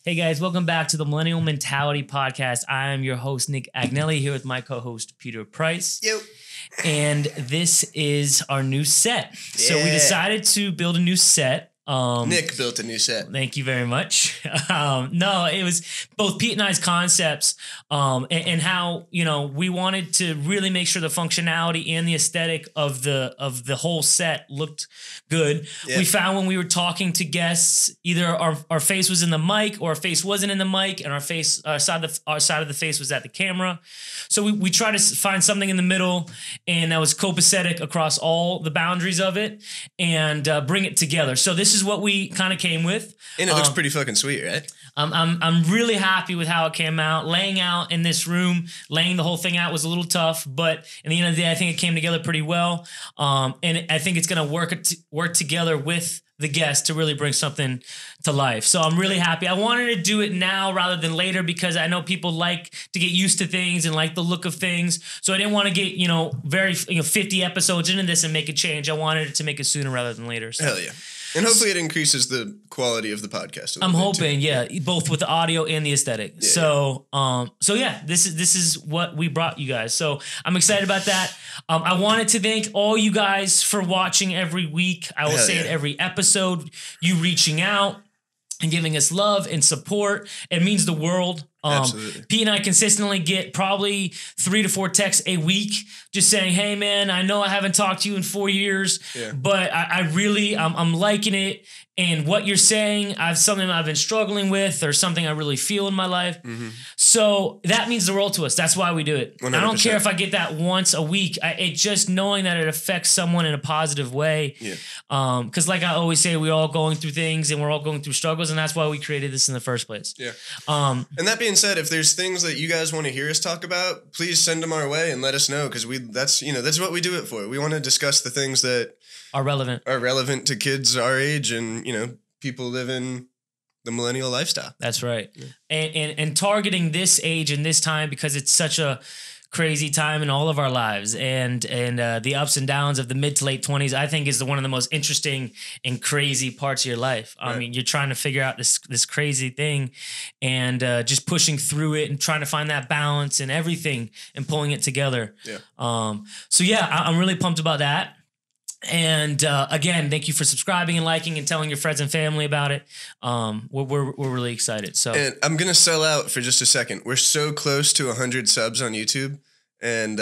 Hey guys, welcome back to the Millennial Mentality Podcast. I am your host, Nick Agnelli, here with my co-host, Peter Price. Yep. And this is our new set. So we Yeah. decided to build a new set. Nick built a new set. Thank you very much. No, it was both Pete and I's concepts and how, we wanted to really make sure the functionality and the aesthetic of the whole set looked good. Yeah. We found when we were talking to guests, either our face was in the mic or our face wasn't in the mic, and our side of the face was at the camera. So we tried to find something in the middle, and that was copacetic across all the boundaries of it, and bring it together. So this is what we kind of came with. And it looks pretty fucking sweet, right? I'm really happy with how it came out. Laying out in this room, laying the whole thing out was a little tough, but in the end of the day, I think it came together pretty well. And I think it's going to work together with the guest to really bring something to life. So I'm really happy. I wanted to do it now rather than later because I know people like to get used to things and like the look of things. So I didn't want to get, 50 episodes into this and make a change. I wanted to make it sooner rather than later. So. Hell yeah. And hopefully it increases the quality of the podcast. I'm hoping, both with the audio and the aesthetic. Yeah, this is what we brought you guys. So I'm excited about that. I wanted to thank all you guys for watching every week. I will say it every episode. You reaching out and giving us love and support. It means the world. Absolutely. Pete and I consistently get probably 3 to 4 texts a week just saying, hey man, I know I haven't talked to you in 4 years, but I really, I'm liking it. And what you're saying, something I've been struggling with or something I really feel in my life. Mm-hmm. So that means the world to us. That's why we do it. 100%. I don't care if I get that once a week. It's just knowing that it affects someone in a positive way. Yeah. Because like I always say, we're all going through things and we're all going through struggles. And that's why we created this in the first place. Yeah. And that being said, if there's things that you guys want to hear us talk about, please send them our way and let us know. Because that's what we do it for. We want to discuss the things that are relevant to kids our age and, people living the millennial lifestyle. That's right. Yeah. And targeting this age and this time because it's such a crazy time in all of our lives and the ups and downs of the mid to late 20s, I think is one of the most interesting and crazy parts of your life. Right. I mean, you're trying to figure out this crazy thing and just pushing through it and trying to find that balance and everything and pulling it together. Yeah. I'm really pumped about that. And again, thank you for subscribing and liking and telling your friends and family about it. We're really excited. So, and I'm gonna sell out for just a second. We're so close to 100 subs on YouTube, and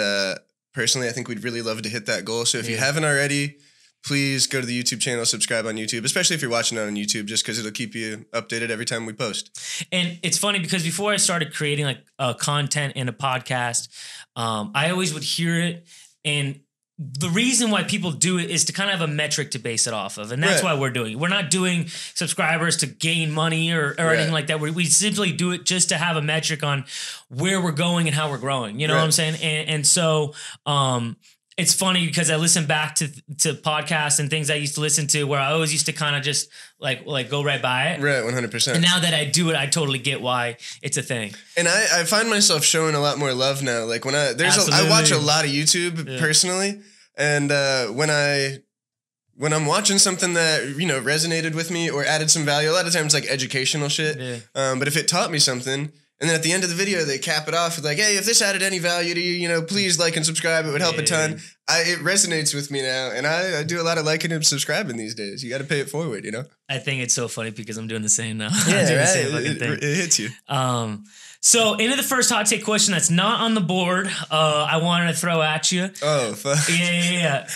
personally, I think we'd really love to hit that goal. So if you haven't already, please go to the YouTube channel, subscribe on YouTube, especially if you're watching it on YouTube, just because it'll keep you updated every time we post. And it's funny because before I started creating content in a podcast, I always would hear it and. The reason why people do it is to kind of have a metric to base it off of. And that's why we're doing it. We're not doing subscribers to gain money or anything like that. We simply do it just to have a metric on where we're going and how we're growing. You know what I'm saying? And so it's funny because I listen back to podcasts and things I used to listen to where I always used to kind of just like go right by it. Right, 100%. And now that I do it, I totally get why it's a thing. And I find myself showing a lot more love now. Like when I watch a lot of YouTube personally, and when I'm watching something that resonated with me or added some value, a lot of times like educational shit. Yeah. But if it taught me something. And then at the end of the video, they cap it off with like, hey, if this added any value to you, please like and subscribe. It would help a ton. It resonates with me now. And I do a lot of liking and subscribing these days. You got to pay it forward, I think it's so funny because I'm doing the same now. Yeah, I'm doing right? the same fucking thing. It hits you. So into the first hot take question that's not on the board, I wanted to throw at you. Oh, fuck. Yeah.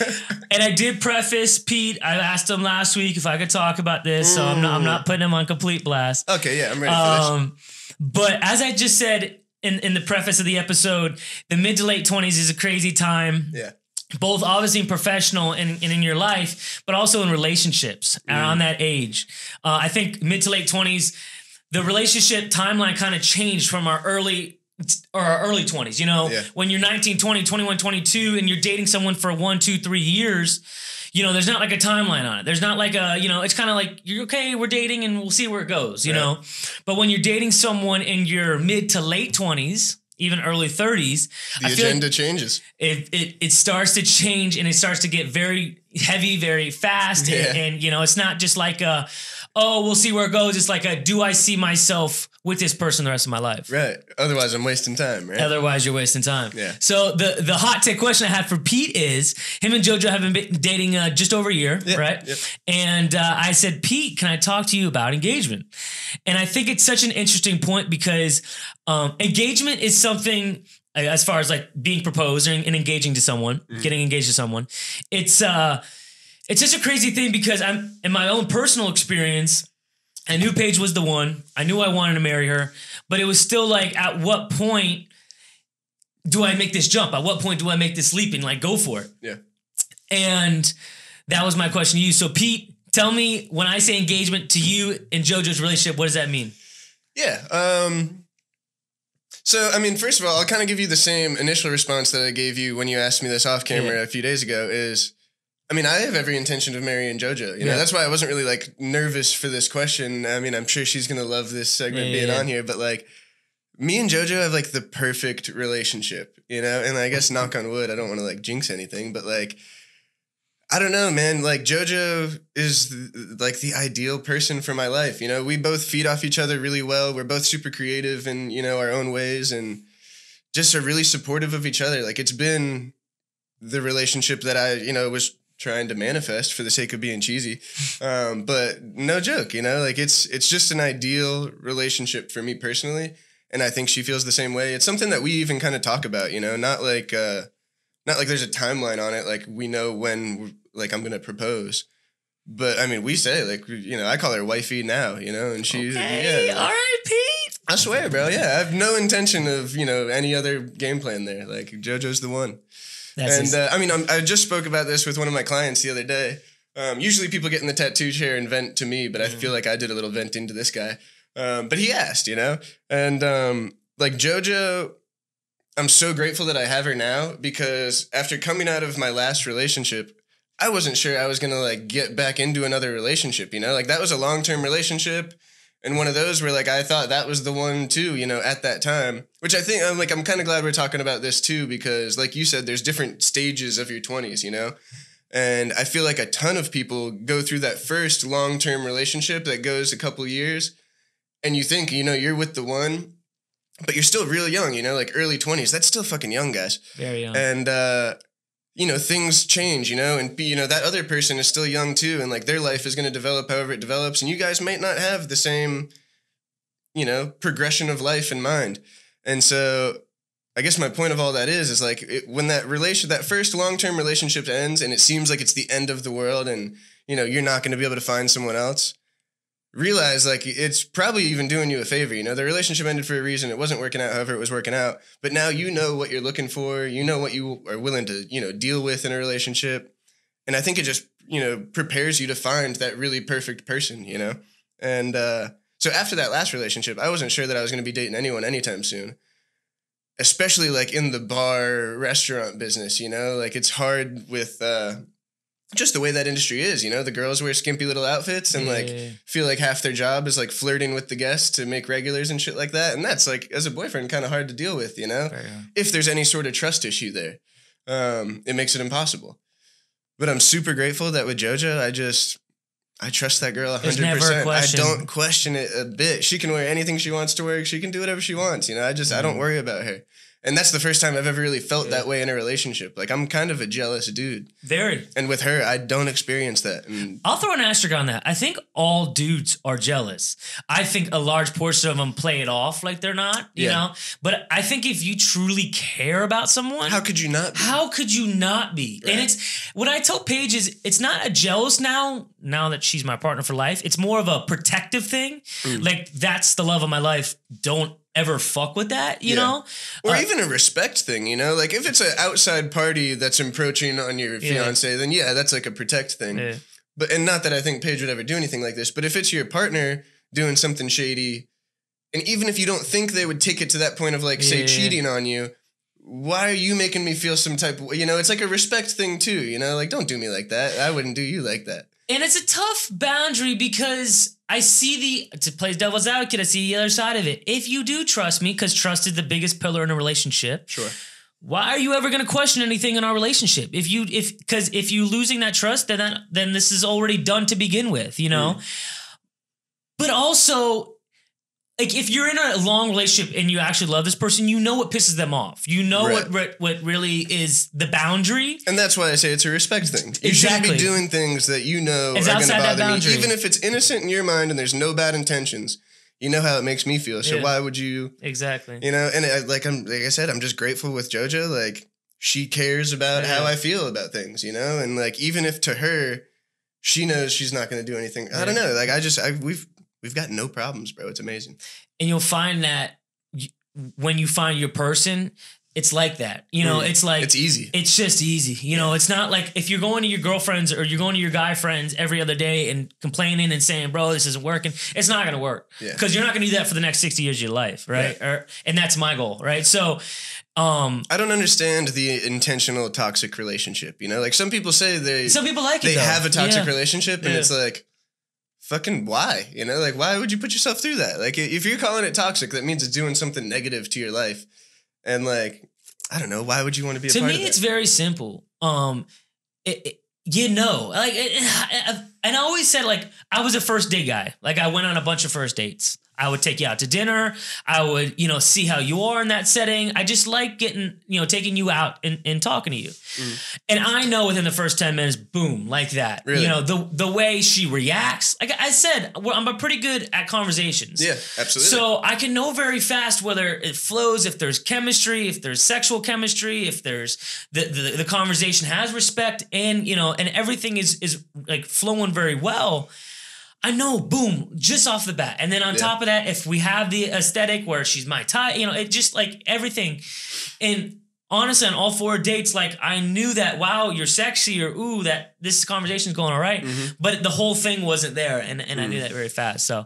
And I did preface Pete. I asked him last week if I could talk about this, so I'm not putting him on complete blast. Okay, yeah, I'm ready for this. But as I just said in the preface of the episode, the mid to late 20s is a crazy time. Yeah. Both obviously in professional and in your life, but also in relationships around that age. I think mid to late 20s, the relationship timeline kind of changed from our early 20s. When you're 19, 20, 21, 22, and you're dating someone for 1, 2, 3 years, there's not like a timeline on it. There's not like it's kind of like, you're okay, we're dating and we'll see where it goes, you know? But when you're dating someone in your mid to late 20s, even early 30s, the agenda changes. It starts to change and it starts to get very heavy, very fast. And it's not just like oh, we'll see where it goes. It's like a, do I see myself with this person the rest of my life? Right. Otherwise, I'm wasting time, right? Otherwise, you're wasting time. Yeah. So the hot take question I had for Pete is, him and JoJo have been dating just over a year, right? Yep. And I said, Pete, can I talk to you about engagement? And I think it's such an interesting point because engagement is something, as far as like being proposed and engaging to someone, getting engaged to someone, it's such a crazy thing because I'm in my own personal experience, I knew Paige was the one. I knew I wanted to marry her, but it was still like, at what point do I make this jump? At what point do I make this leap and like go for it? Yeah. And that was my question to you. So Pete, tell me, when I say engagement to you and JoJo's relationship, what does that mean? Yeah. So, I mean, first of all, I'll kind of give you the same initial response that I gave you when you asked me this off camera a few days ago is, I mean, I have every intention of marrying JoJo. You know, that's why I wasn't really like nervous for this question. I mean, I'm sure she's going to love this segment being on here, but like me and JoJo have like the perfect relationship, you know? And I guess knock on wood, I don't want to like jinx anything, but like, I don't know, man. Like JoJo is like the ideal person for my life. You know, we both feed off each other really well. We're both super creative in, you know, our own ways and just are really supportive of each other. Like it's been the relationship that I, you know, was trying to manifest for the sake of being cheesy. But no joke, you know, like it's just an ideal relationship for me personally. And I think she feels the same way. It's something that we even kind of talk about, you know, not like there's a timeline on it. Like we know when like I'm going to propose, but I mean, we say like, you know, I call her wifey now, you know, and she's, all right, Pete. I swear, bro. Yeah. I have no intention of, you know, any other game plan there. Like JoJo's the one. I mean, I just spoke about this with one of my clients the other day. Usually people get in the tattoo chair and vent to me, but I feel like I did a little venting to this guy. But he asked, you know, and like JoJo, I'm so grateful that I have her now because after coming out of my last relationship, I wasn't sure I was going to like get back into another relationship, you know, like that was a long-term relationship. And one of those where like, I thought that was the one too, you know, at that time, which I think I'm kind of glad we're talking about this too, because like you said, there's different stages of your 20s, you know, and I feel like a ton of people go through that first long-term relationship that goes a couple years and you think, you know, you're with the one, but you're still real young, you know, like early 20s. That's still fucking young, guys. Very young. And, you know, things change, you know, and, you know, that other person is still young too. And like their life is going to develop however it develops. And you guys might not have the same, you know, progression of life in mind. And so I guess my point of all that is like when that first long-term relationship ends and it seems like it's the end of the world and, you know, you're not going to be able to find someone else, realize like it's probably even doing you a favor. You know, the relationship ended for a reason. It wasn't working out however it was working out, but now you know what you're looking for. You know what you are willing to, you know, deal with in a relationship. And I think it just, you know, prepares you to find that really perfect person, you know? And so after that last relationship, I wasn't sure that I was going to be dating anyone anytime soon, especially like in the bar restaurant business, you know, like it's hard with just the way that industry is, you know, the girls wear skimpy little outfits and like feel like half their job is like flirting with the guests to make regulars and shit like that. And that's like, as a boyfriend, kind of hard to deal with, you know, if there's any sort of trust issue there, it makes it impossible. But I'm super grateful that with JoJo, I trust that girl 100%. I don't question it a bit. She can wear anything she wants to wear. She can do whatever she wants. You know, I don't worry about her. And that's the first time I've ever really felt that way in a relationship. Like, I'm kind of a jealous dude. Very. And with her, I don't experience that. And I'll throw an asterisk on that. I think all dudes are jealous. I think a large portion of them play it off like they're not, you know? But I think if you truly care about someone... How could you not be? How could you not be? Right. And it's... What I tell Paige is, it's not a jealous now that she's my partner for life. It's more of a protective thing. Like, that's the love of my life. Don't ever fuck with that, you know? Or even a respect thing, you know? Like, if it's an outside party that's encroaching on your fiance, then that's like a protect thing. Yeah. But and not that I think Paige would ever do anything like this, but if it's your partner doing something shady, and even if you don't think they would take it to that point of like, say, cheating on you, why are you making me feel some type of, you know, it's like a respect thing too, you know? Like, don't do me like that. I wouldn't do you like that. And it's a tough boundary because I see to play devil's advocate, I see the other side of it. If you do trust me, because trust is the biggest pillar in a relationship. Sure. Why are you ever going to question anything in our relationship? Because if you losing that trust, then this is already done to begin with, you know? But also, like, if you're in a long relationship and you actually love this person, you know what pisses them off. You know what really is the boundary. And that's why I say it's a respect thing. You shouldn't be doing things that you know are going to bother me. Even if it's innocent in your mind and there's no bad intentions, you know how it makes me feel. So why would you? Exactly. You know, and like I said, I'm just grateful with JoJo. Like, she cares about how I feel about things, you know? And like, even if to her, she knows she's not going to do anything. I don't know. Like, we've got no problems, bro. It's amazing. And you'll find that when you find your person, it's like that. You know, it's like... It's easy. It's just easy. You know, it's not like if you're going to your girlfriends or you're going to your guy friends every other day and complaining and saying, bro, this isn't working. It's not going to work. Because you're not going to do that for the next 60 years of your life, right? Yeah. And that's my goal, right? So... I don't understand the intentional toxic relationship. You know, like some people say some people like they have a toxic relationship, and it's like, fucking why? You know, like why would you put yourself through that? Like if you're calling it toxic, that means it's doing something negative to your life, and like I don't know, why would you want to be a part of that? To me, it's very simple. You know, like, and I always said, like, I was a first date guy. Like, I went on a bunch of first dates. I would take you out to dinner. I would, you know, see how you are in that setting. I just like getting, you know, taking you out and talking to you. And I know within the first 10 minutes, boom, like that. Really? You know, the way she reacts. Like I said, I'm pretty good at conversations. Yeah, absolutely. So I can know very fast whether it flows, if there's chemistry, if there's sexual chemistry, if there's the conversation has respect, and, you know, and everything is like flowing very well. I know, boom, just off the bat. And then on top of that, if we have the aesthetic where she's my type, you know, it just like everything. And honestly, on all 4 dates, like I knew that, wow, you're sexy, or ooh, that this conversation's going all right. But the whole thing wasn't there. And I knew that very fast. So,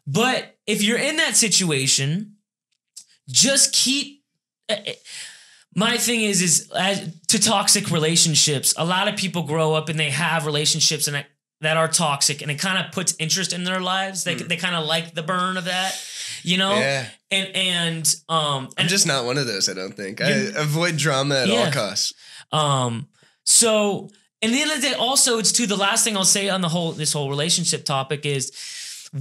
but if you're in that situation, just keep... My thing is to toxic relationships, a lot of people grow up and they have relationships that are toxic, and it kind of puts interest in their lives. They kind of like the burn of that, you know? Yeah. And I'm just not one of those, I don't think. I avoid drama at all costs. So, and the end of the day, also, it's the last thing I'll say on this whole relationship topic is,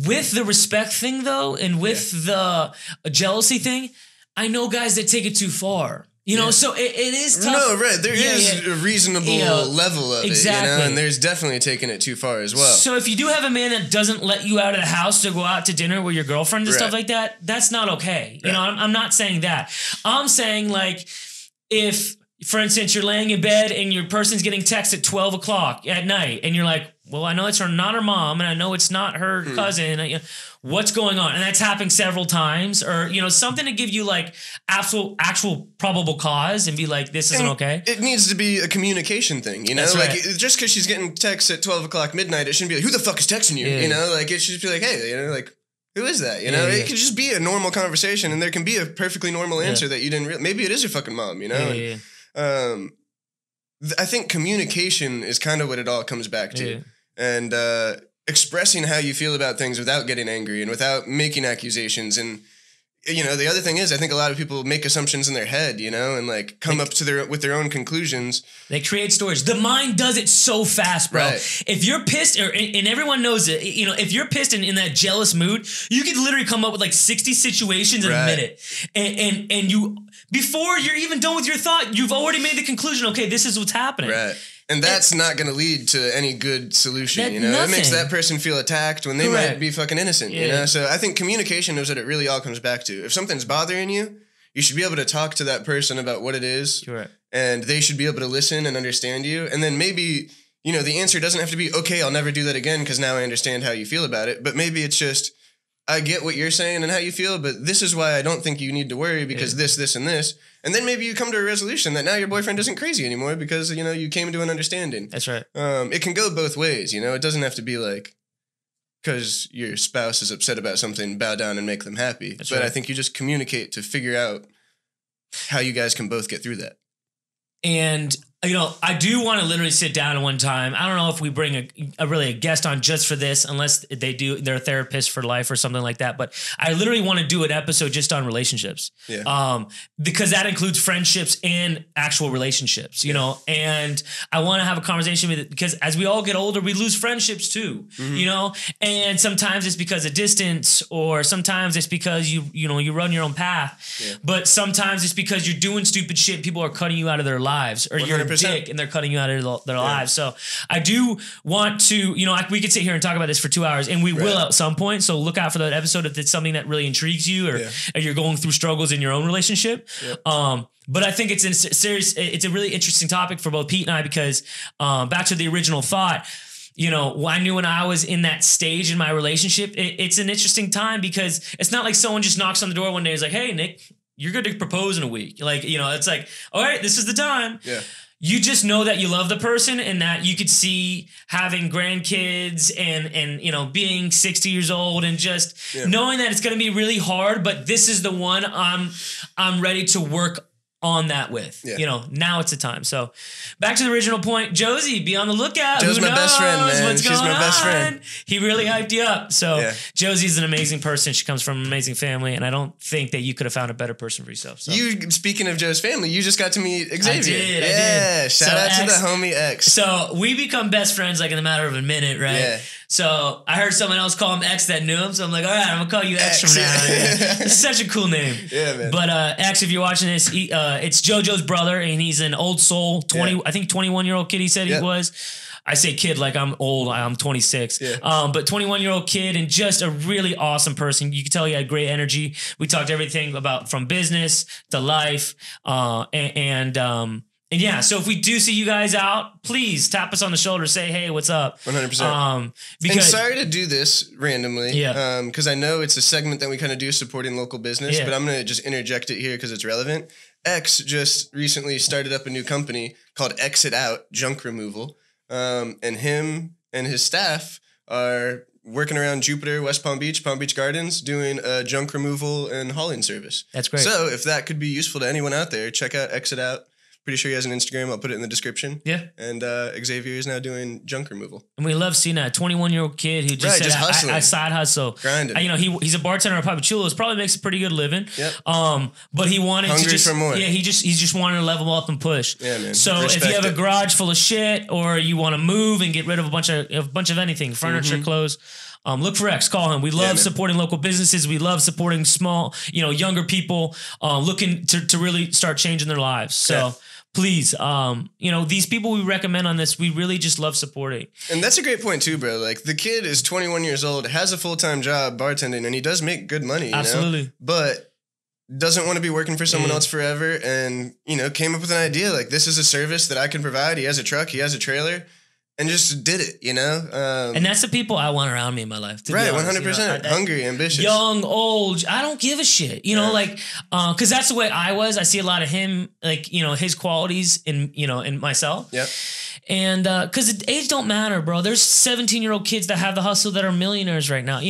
with the respect thing though, and with the jealousy thing, I know guys that take it too far. You know, so it is tough. No, right. There is a reasonable level of it, you know, and there's definitely taking it too far as well. So if you do have a man that doesn't let you out of the house to go out to dinner with your girlfriend and stuff like that, that's not okay. You know, I'm not saying that. I'm saying, like, if, for instance, you're laying in bed and your person's getting text at 12 o'clock at night, and you're like, well, I know it's not her mom, and I know it's not her cousin. You know, what's going on? And that's happening several times, or, you know, something to give you like actual probable cause and be like, this isn't okay. It needs to be a communication thing, you know? That's like just because she's getting texts at 12 o'clock midnight, it shouldn't be like, who the fuck is texting you? You know, like it should just be like, hey, you know, like, who is that? You know, it could just be a normal conversation, and there can be a perfectly normal answer that you didn't realize. Maybe it is your fucking mom, you know? I think communication is kind of what it all comes back to. And expressing how you feel about things without getting angry and without making accusations. And, you know, the other thing is, I think a lot of people make assumptions in their head, you know, and like come up to with their own conclusions. They create stories. The mind does it so fast, bro. If you're pissed, and everyone knows it, you know, if you're pissed and in that jealous mood, you could literally come up with like 60 situations in a minute. And you, before you're even done with your thought, you've already made the conclusion, okay, this is what's happening. And that's not going to lead to any good solution, you know? It makes that person feel attacked when they might be fucking innocent, you know? So I think communication is what it really all comes back to. If something's bothering you, you should be able to talk to that person about what it is. And they should be able to listen and understand you. And then maybe, you know, the answer doesn't have to be, okay, I'll never do that again because now I understand how you feel about it. But maybe it's just, I get what you're saying and how you feel, but this is why I don't think you need to worry because this, and this. And then maybe you come to a resolution that now your boyfriend isn't crazy anymore because, you know, you came to an understanding. That's right. It can go both ways, you know? It doesn't have to be like, because your spouse is upset about something, bow down and make them happy. But I think you just communicate to figure out how you guys can both get through that. And I do want to literally sit down one time. I don't know if we bring a guest on just for this, unless they're a therapist for life or something like that. But I literally want to do an episode just on relationships. Yeah. Because that includes friendships and actual relationships, you know, and I want to have a conversation with it because as we all get older, we lose friendships too, you know, and sometimes it's because of distance or sometimes it's because you run your own path, but sometimes it's because you're doing stupid shit. People are cutting you out of their lives or 100%. You're a dick and they're cutting you out of their lives. So I do want to, we could sit here and talk about this for 2 hours and we will at some point. So look out for that episode if it's something that really intrigues you or you're going through struggles in your own relationship. But I think it's a really interesting topic for both Pete and I because back to the original thought, I knew when I was in that stage in my relationship, it's an interesting time because it's not like someone just knocks on the door one day and is like, hey, Nick, you're good to propose in a week. Like, it's like, all right, this is the time. Yeah. You just know that you love the person and that you could see having grandkids and being 60 years old and just knowing that it's going to be really hard, but this is the one I'm ready to work on that with. Now it's the time. So back to the original point, Josie, be on the lookout. Joe's my best friend, man. She's my best friend. He really hyped you up. So Josie's an amazing person. She comes from an amazing family, and I don't think that you could have found a better person for yourself. So. Speaking of Joe's family, you just got to meet Xavier. I did. Shout out to the homie X. So we become best friends like in a matter of a minute, right? Yeah. So I heard someone else call him X that knew him. So I'm like, all right, I'm going to call you X from now on. It's such a cool name. Yeah, man. But X, if you're watching this, it's JoJo's brother, and he's an old soul, 21-year-old kid he said he was. I say kid like I'm old. I'm 26. Yeah. But 21-year-old kid and just a really awesome person. You can tell he had great energy. We talked everything about from business to life. And yeah, so if we do see you guys out, please tap us on the shoulder, say, hey, what's up? 100%. And sorry to do this randomly, because I know it's a segment that we kind of do supporting local business, but I'm going to just interject it here because it's relevant. X just recently started up a new company called Exit Out Junk Removal, and him and his staff are working around Jupiter, West Palm Beach Gardens, doing a junk removal and hauling service. That's great. So if that could be useful to anyone out there, check out Exit Out. Pretty sure he has an Instagram. I'll put it in the description. Yeah. And Xavier is now doing junk removal. And we love seeing that 21-year-old kid who just said, I side hustle. Grinding. He's a bartender at Papachulo's. Probably makes a pretty good living. Yep. But he wanted Hungry to just for more. Yeah, he just wanted to level up and push. Yeah, man. So if you have a garage full of shit or you want to move and get rid of a bunch of anything, furniture, clothes. Look for X, call him. We love supporting local businesses. We love supporting small, younger people looking to really start changing their lives. So please, these people we recommend on this, we really just love supporting. And that's a great point too, bro. Like the kid is 21 years old, has a full-time job bartending, and he does make good money, Absolutely. But doesn't want to be working for someone else forever. And, came up with an idea like this is a service that I can provide. He has a truck, he has a trailer. And just did it, and that's the people I want around me in my life. Right, 100%. Hungry, ambitious. Young, old. I don't give a shit. Because that's the way I was. I see a lot of him, his qualities in myself. Yep. And because age don't matter, bro. There's 17-year-old kids that have the hustle that are millionaires right now.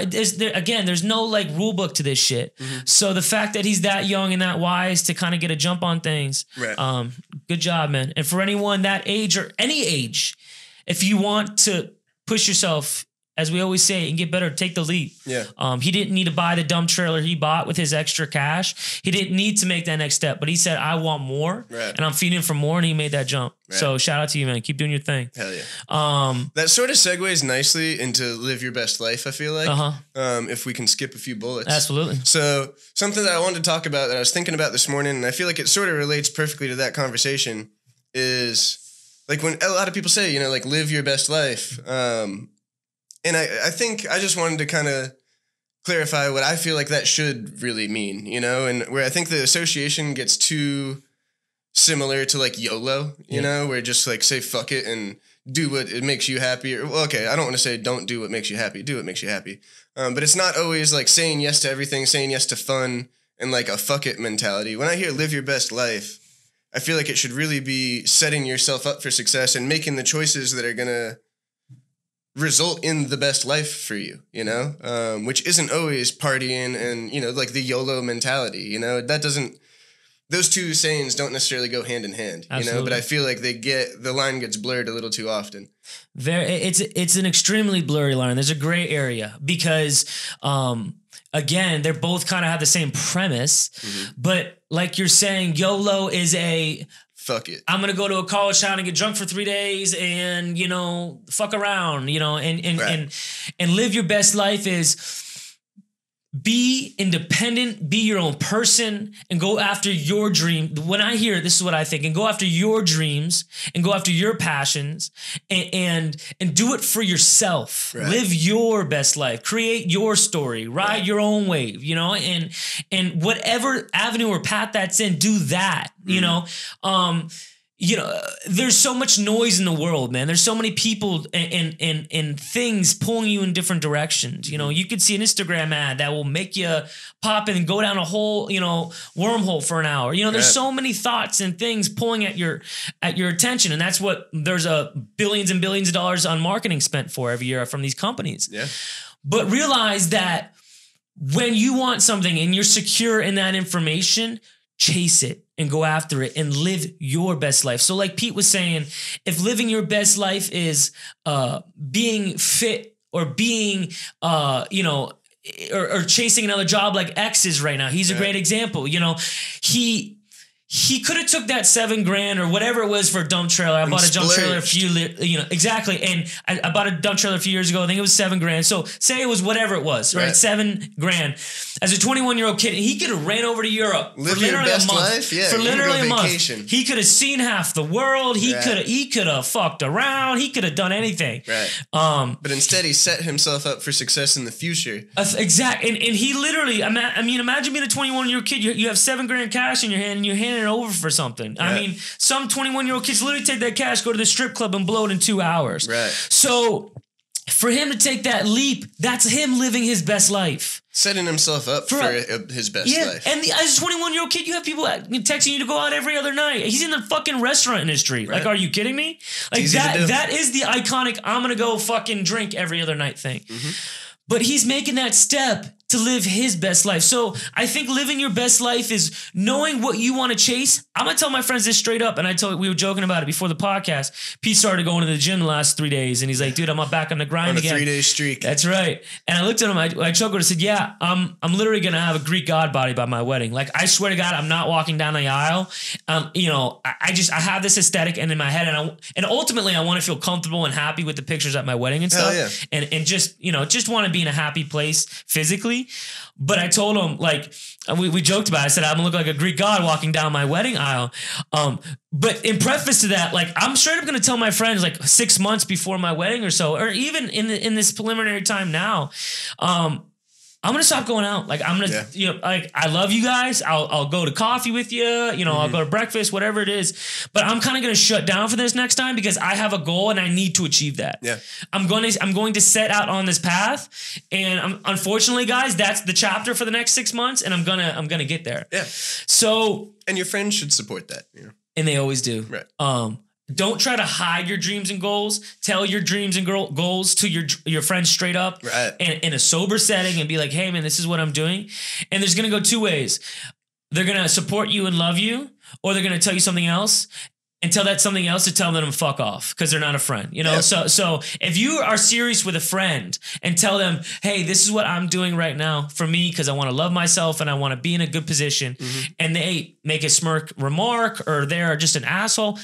There's no rule book to this shit. Mm-hmm. So the fact that he's that young and that wise to kind of get a jump on things, right. Good job, man. And for anyone that age or any age, if you want to push yourself, as we always say, and get better, take the leap. Yeah. He didn't need to buy the dump trailer he bought with his extra cash. He didn't need to make that next step, but he said, I want more, and I'm feeding for more, and he made that jump. Right. So shout out to you, man. Keep doing your thing. Hell yeah. That sort of segues nicely into live your best life, I feel like, if we can skip a few bullets. Absolutely. So something that I wanted to talk about that I was thinking about this morning, and I feel like it sort of relates perfectly to that conversation, is like when a lot of people say, live your best life. And I think I just wanted to kind of clarify what I feel like that should really mean, and where I think the association gets too similar to like YOLO, where just say fuck it and do what it makes you happy. Well, okay, I don't want to say don't do what makes you happy, do what makes you happy. But it's not always like saying yes to everything, saying yes to fun and like a fuck it mentality. When I hear live your best life, I feel like it should really be setting yourself up for success and making the choices that are going to result in the best life for you, which isn't always partying and, like the YOLO mentality, that doesn't, those two sayings don't necessarily go hand in hand, Absolutely. you know, but I feel like the line gets blurred a little too often. It's an extremely blurry line. There's a gray area because, again, they're both kind of have the same premise, but like you're saying, YOLO is fuck it. I'm going to go to a college town and get drunk for 3 days and, fuck around, and live your best life is be independent, be your own person, and go after your dream. When I hear it, this is what I think, and go after your dreams and go after your passions and do it for yourself. Right. Live your best life, create your story, ride your own wave, and whatever avenue or path that's in, do that, there's so much noise in the world, man. There's so many people and things pulling you in different directions. You could see an Instagram ad that will make you pop and go down a whole, wormhole for an hour. There's so many thoughts and things pulling at your attention. And that's what there's billions and billions of dollars on marketing spent for every year from these companies. Yeah. But realize that when you want something and you're secure in that information, chase it and go after it and live your best life. So like Pete was saying, if living your best life is being fit or being, or chasing another job like X is right now, he's a great example. He could have took that $7,000 or whatever it was for a dump trailer. I bought a dump trailer exactly. And I bought a dump trailer a few years ago. I think it was $7,000. So say it was whatever it was, right? $7,000. As a 21-year-old kid, he could have ran over to Europe for literally a month. Life? Yeah, for literally a month. He could have seen half the world. He could have fucked around. He could have done anything. Right. But instead, he set himself up for success in the future. Exactly. And he literally, imagine being a 21-year-old kid. You have $7,000 cash in your hand and you're handing it over for something. Yeah. Some 21-year-old kids literally take that cash, go to the strip club and blow it in 2 hours. Right. So for him to take that leap, that's him living his best life. Setting himself up for his best life. And as a 21-year-old kid, you have people texting you to go out every other night. He's in the fucking restaurant industry. Right. Like, are you kidding me? Like that is the iconic, I'm going to go fucking drink every other night thing. Mm-hmm. But he's making that step to live his best life. So I think living your best life is knowing what you want to chase. I'm going to tell my friends this straight up. And we were joking about it before the podcast. Pete started going to the gym the last 3 days. And he's like, dude, I'm back on the grind again. On a 3-day streak. That's right. And I looked at him. I chuckled and said, yeah, I'm literally going to have a Greek god body by my wedding. Like, I swear to God, I'm not walking down the aisle. I have this aesthetic in my head. And ultimately, I want to feel comfortable and happy with the pictures at my wedding and stuff. Yeah. And just want to be in a happy place physically. But I told him, like, we joked about it. I said, I'm going to look like a Greek god walking down my wedding aisle. But in preface to that, like, I'm straight up going to tell my friends, like, 6 months before my wedding or so, or even in this preliminary time now, I'm going to stop going out. Like, I'm going to, like, I love you guys. I'll go to coffee with you. I'll go to breakfast, whatever it is. But I'm kind of going to shut down for this next time because I have a goal and I need to achieve that. Yeah. I'm going to set out on this path. And unfortunately, guys, that's the chapter for the next 6 months. And I'm going to get there. Yeah. So. And your friends should support that. And they always do. Right. Don't try to hide your dreams and goals. Tell your dreams and goals to your friends straight up, right, and in a sober setting, and be like, "Hey, man, this is what I'm doing." And there's gonna go two ways. They're gonna support you and love you, or they're gonna tell you something else and tell that something else to tell them to fuck off because they're not a friend. Yeah. So if you are serious with a friend and tell them, "Hey, this is what I'm doing right now for me because I want to love myself and I want to be in a good position," and they make a smirk remark or they're just an asshole.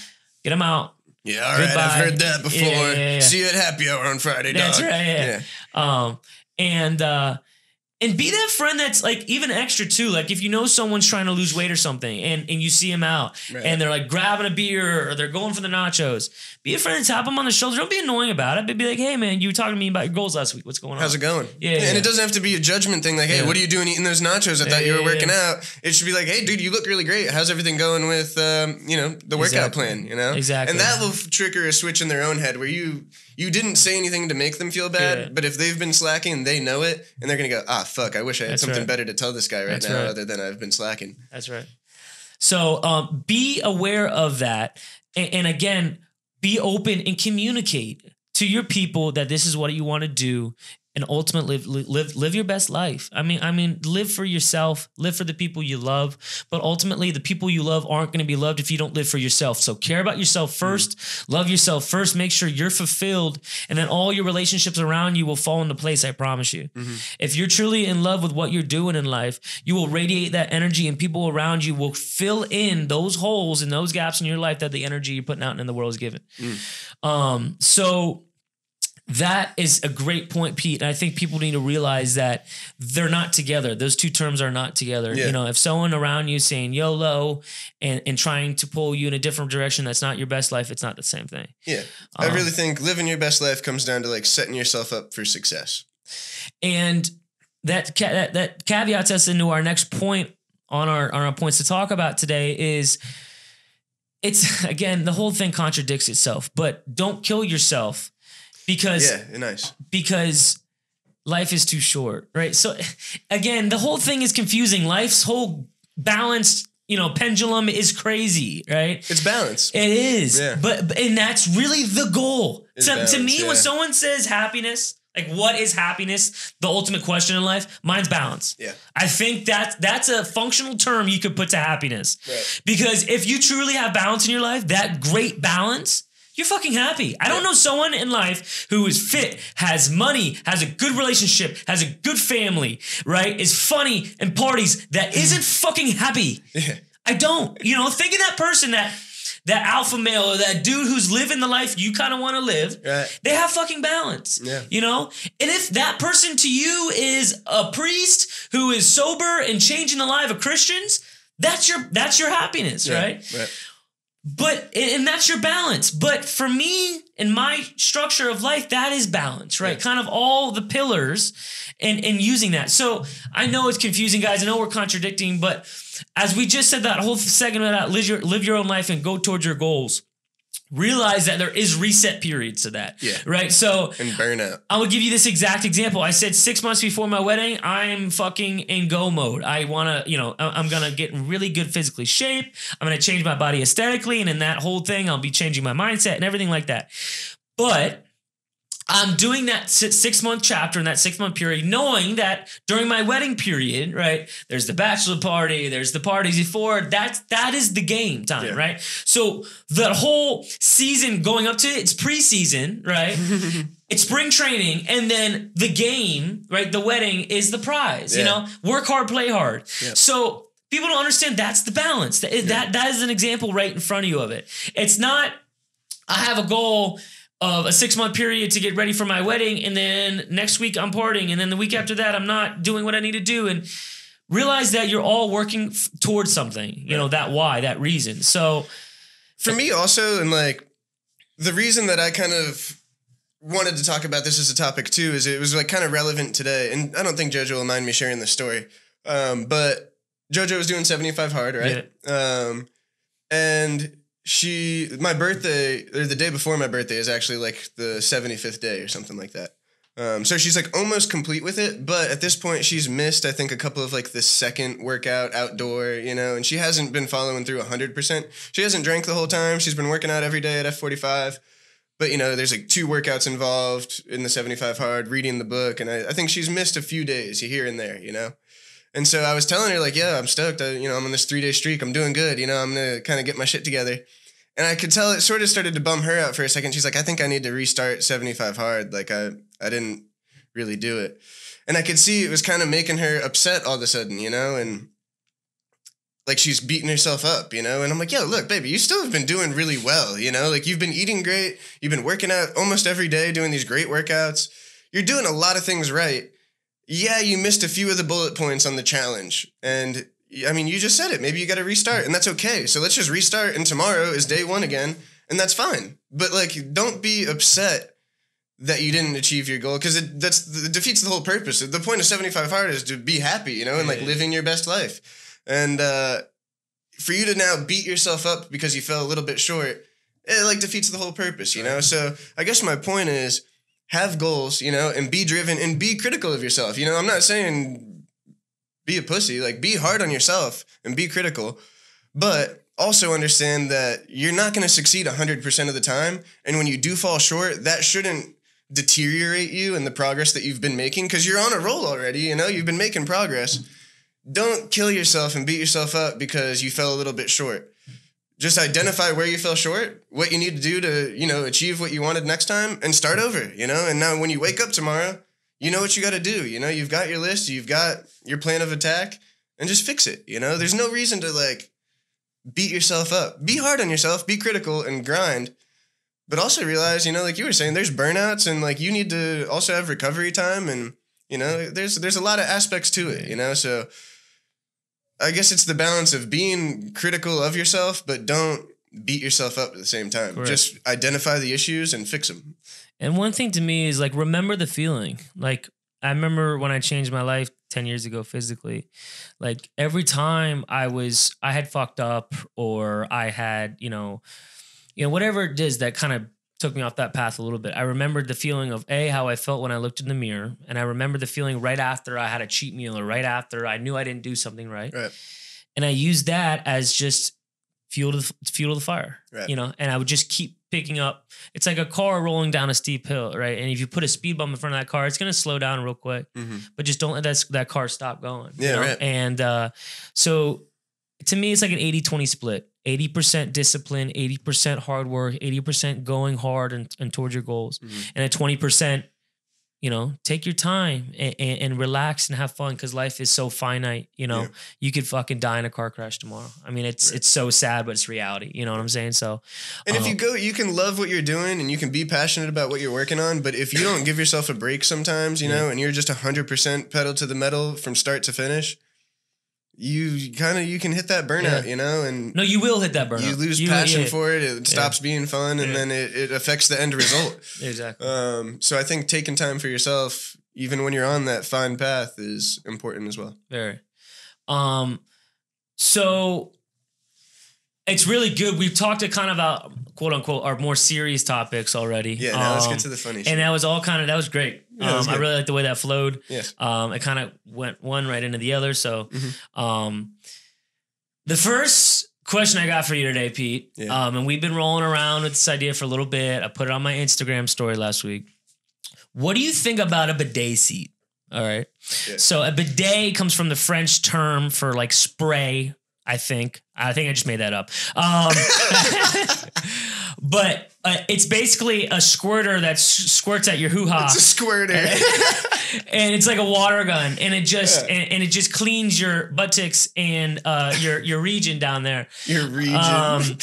Get them out. Yeah, all right. I've heard that before. Yeah. See you at happy hour on Friday, dog. That's right. Yeah. And be that friend that's like even extra too. Like if you know someone's trying to lose weight or something and you see them out and they're like grabbing a beer or they're going for the nachos, be a friend and tap them on the shoulder. Don't be annoying about it, but be like, "Hey man, you were talking to me about your goals last week. What's going on? How's it going?" Yeah. And it doesn't have to be a judgment thing like, "Hey, what are you doing eating those nachos? I thought you were working out." It should be like, "Hey dude, you look really great. How's everything going with the workout plan?" Exactly. And that will trigger a switch in their own head where you didn't say anything to make them feel bad, but if they've been slacking, they know it, and they're going to go, "Ah, fuck, I wish I had something better to tell this guy right now other than I've been slacking." That's right. So be aware of that. And again, be open and communicate to your people that this is what you want to do and ultimately live your best life. I mean, live for yourself, live for the people you love, but ultimately the people you love aren't going to be loved if you don't live for yourself. So care about yourself first, love yourself first, make sure you're fulfilled, and then all your relationships around you will fall into place, I promise you. If you're truly in love with what you're doing in life, you will radiate that energy, and people around you will fill in those holes and those gaps in your life that the energy you're putting out in the world is giving. So that is a great point, Pete. And I think people need to realize that they're not together. Those two terms are not together. Yeah. You know, if someone around you saying YOLO and trying to pull you in a different direction, that's not your best life. It's not the same thing. Yeah. I really think living your best life comes down to like setting yourself up for success. And that caveats us into our next point on our points to talk about today is, it's, again, the whole thing contradicts itself, but don't kill yourself because life is too short, right? So again, the whole thing is confusing. Life's whole balanced, pendulum is crazy, right? It's balanced. It is. Yeah. But that's really the goal. To me, when someone says happiness, like, what is happiness? The ultimate question in life. Mine's balance. Yeah. I think that's a functional term you could put to happiness. Right. Because if you truly have balance in your life, that great balance, you're fucking happy. I don't know someone in life who is fit, has money, has a good relationship, has a good family, right? Is funny and parties that isn't fucking happy. Yeah. I don't. Think of that person that alpha male or that dude who's living the life you kind of want to live, right. They have fucking balance, And if that person to you is a priest who is sober and changing the life of Christians, that's your happiness, right? But, and that's your balance. But for me, in my structure of life, that is balance, right? Kind of all the pillars and using that. So I know it's confusing, guys. I know we're contradicting, but as we just said, that whole segment about live your own life and go towards your goals, realize that there is reset periods to that. Yeah. Right. So, and burnout. I will give you this exact example. I said 6 months before my wedding, I'm fucking in go mode. I want to, I'm going to get in really good physically shape. I'm going to change my body aesthetically. And in that whole thing, I'll be changing my mindset and everything like that. But I'm doing that 6 month chapter in that 6 month period, knowing that during my wedding period, right, there's the bachelor party, there's the parties before, that is the game time, right? So the whole season going up to it, it's preseason, right? It's spring training, and then the game, right, the wedding is the prize, work hard, play hard. Yeah. So people don't understand that's the balance. That is an example right in front of you of it. It's not, I have a goal of a 6 month period to get ready for my wedding, and then next week I'm partying, and then the week after that I'm not doing what I need to do. And realize that you're all working towards something, that why, that reason. So for me also, and like the reason that I kind of wanted to talk about this as a topic too, is it was like kind of relevant today. And I don't think JoJo will mind me sharing this story. But JoJo was doing 75 hard, right? Yeah. And my birthday, or the day before my birthday, is actually like the 75th day or something like that. So she's like almost complete with it, but at this point she's missed, I think, a couple of like the second workout outdoor, and she hasn't been following through 100%. She hasn't drank the whole time. She's been working out every day at F45, but there's like 2 workouts involved in the 75 hard, reading the book. And I think she's missed a few days here and there, And so I was telling her, like, yeah, I'm stoked. I'm on this 3-day streak. I'm doing good. I'm going to kind of get my shit together. And I could tell it sort of started to bum her out for a second. She's like, I think I need to restart 75 hard. Like, I didn't really do it. And I could see it was kind of making her upset all of a sudden, and like she's beating herself up, And I'm like, yo, look, baby, you still have been doing really well, Like, you've been eating great. You've been working out almost every day, doing these great workouts. You're doing a lot of things right. Yeah, you missed a few of the bullet points on the challenge. And I mean, you just said it. Maybe you got to restart, and that's okay. So let's just restart, and tomorrow is day 1 again, and that's fine. But like, don't be upset that you didn't achieve your goal, because it defeats the whole purpose. The point of 75 hard is to be happy, and like living your best life. And for you to now beat yourself up because you fell a little bit short, it like defeats the whole purpose, So I guess my point is, have goals, and be driven and be critical of yourself. I'm not saying be a pussy, like be hard on yourself and be critical, but also understand that you're not going to succeed 100% of the time. And when you do fall short, that shouldn't deteriorate you and the progress that you've been making, because you're on a roll already, you know, you've been making progress. Don't kill yourself and beat yourself up because you fell a little bit short. Just identify where you fell short, what you need to do to, you know, achieve what you wanted next time, and start over, you know? And now when you wake up tomorrow, you know what you got to do. You know, you've got your list, you've got your plan of attack, and just fix it, you know? There's no reason to, like, beat yourself up. Be hard on yourself, be critical, and grind. But also realize, you know, like you were saying, there's burnouts, and, like, you need to also have recovery time, and, you know, there's a lot of aspects to it, you know? So I guess it's the balance of being critical of yourself, but don't beat yourself up at the same time. Correct. Just identify the issues and fix them. And one thing to me is, like, remember the feeling. Like, I remember when I changed my life 10 years ago physically, like, every time I had fucked up, or I had, you know, whatever it is that kind of took me off that path a little bit. I remembered the feeling of how I felt when I looked in the mirror. And I remember the feeling right after I had a cheat meal, or right after I knew I didn't do something right. And I used that as just fuel to the fire, you know, and I would just keep picking up. It's like a car rolling down a steep hill, right? And if you put a speed bump in front of that car, it's going to slow down real quick, but just don't let that car stop going. Yeah, you know? Right. And so to me, it's like an 80-20 split. 80% discipline, 80% hard work, 80% going hard and towards your goals. And at 20%, you know, take your time and relax and have fun, because life is so finite. You know, you could fucking die in a car crash tomorrow. I mean, it's so sad, but it's reality. You know what I'm saying? So, and if you can love what you're doing and you can be passionate about what you're working on, but if you don't give yourself a break sometimes, you know, and you're just 100% pedal to the metal from start to finish, you can hit that burnout, you know, and no, you will hit that burnout. You lose passion for it. It stops being fun, and then it affects the end result. Exactly. So I think taking time for yourself, even when you're on that fine path, is important as well. Very. So it's really good. We've talked kind of about, quote unquote, our more serious topics already. Yeah. Now let's get to the funny shit. And that was great. Yeah, I really like the way that flowed. Yes. It kind of went one right into the other. So, the first question I got for you today, Pete, and we've been rolling around with this idea for a little bit. I put it on my Instagram story last week. What do you think about a bidet seat? All right. Yeah. So a bidet comes from the French term for, like, spray. I think I just made that up. But it's basically a squirter that squirts at your hoo-ha. It's a squirter. And it's like a water gun, and it just and it just cleans your buttocks and your region down there. Your region.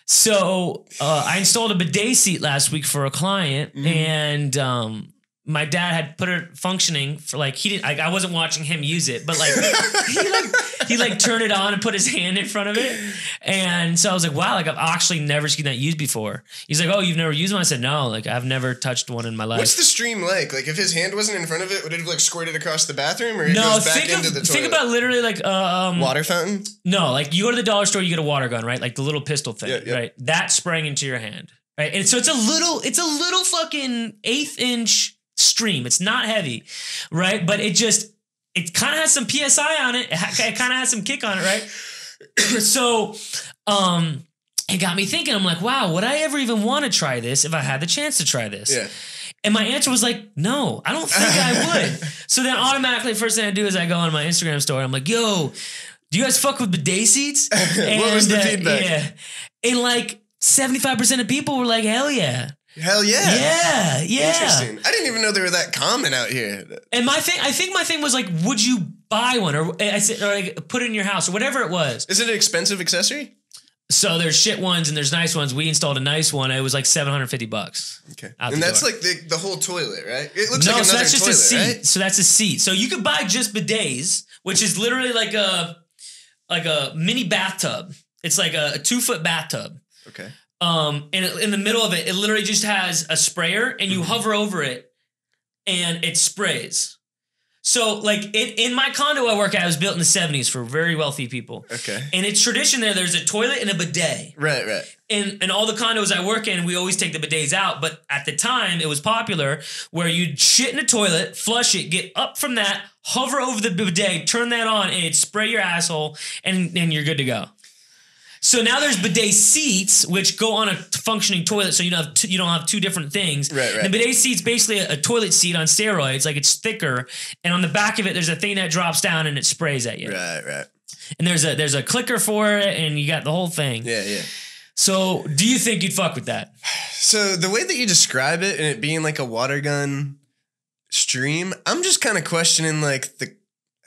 So I installed a bidet seat last week for a client, and my dad had put it functioning for, like, he didn't. I wasn't watching him use it, but, like, he turned it on and put his hand in front of it, and so I was like, wow, like, I've actually never seen that used before. He's like, oh, you've never used one? I said, no, like, I've never touched one in my life. What's the stream like? Like, if his hand wasn't in front of it, would it have, like, squirted across the bathroom, or it goes back into the toilet? Think about literally like water fountain. No, like, you go to the dollar store, you get a water gun, right? Like the little pistol thing, right? That spraying into your hand, right? And so it's a little fucking 1/8 inch stream. It's not heavy, right? But it kind of has some PSI on it. It kind of has some kick on it, right? So, it got me thinking. I'm like, wow, would I ever even want to try this if I had the chance to try this? Yeah. And my answer was like, no, I don't think I would. So then automatically, first thing I do is I go on my Instagram story. I'm like, yo, do you guys fuck with bidet seats? And, what was the feedback? Yeah. And, like, 75% of people were like, hell yeah. Hell yeah. Yeah. Interesting. I didn't even know they were that common out here. And I think my thing was, like, would you buy one? Or I said, or, like, put it in your house, or whatever it was. Is it an expensive accessory? So there's shit ones and there's nice ones. We installed a nice one. It was like $750. Okay. And that's door. like the whole toilet, right? It looks like another so that's just toilet, a seat. right? So that's a seat. So you could buy just bidets, which is literally like a mini bathtub. It's like a 2-foot bathtub. Okay. And in the middle of it, it literally just has a sprayer, and you hover over it, and it sprays. So, like, in my condo I work at, it was built in the 70s for very wealthy people. Okay. And it's tradition there's a toilet and a bidet. Right. And all the condos I work in, we always take the bidets out. But at the time, it was popular where you'd shit in a toilet, flush it, get up from that, hover over the bidet, turn that on, and it'd spray your asshole, and you're good to go. So now there's bidet seats, which go on a functioning toilet, so you don't have two different things. Right. The bidet seat's basically a toilet seat on steroids, like it's thicker, and on the back of it, there's a thing that drops down and it sprays at you. Right. And there's a clicker for it, and you got the whole thing. Yeah. So, do you think you'd fuck with that? So the way that you describe it, and it being like a water gun stream, I'm just kind of questioning like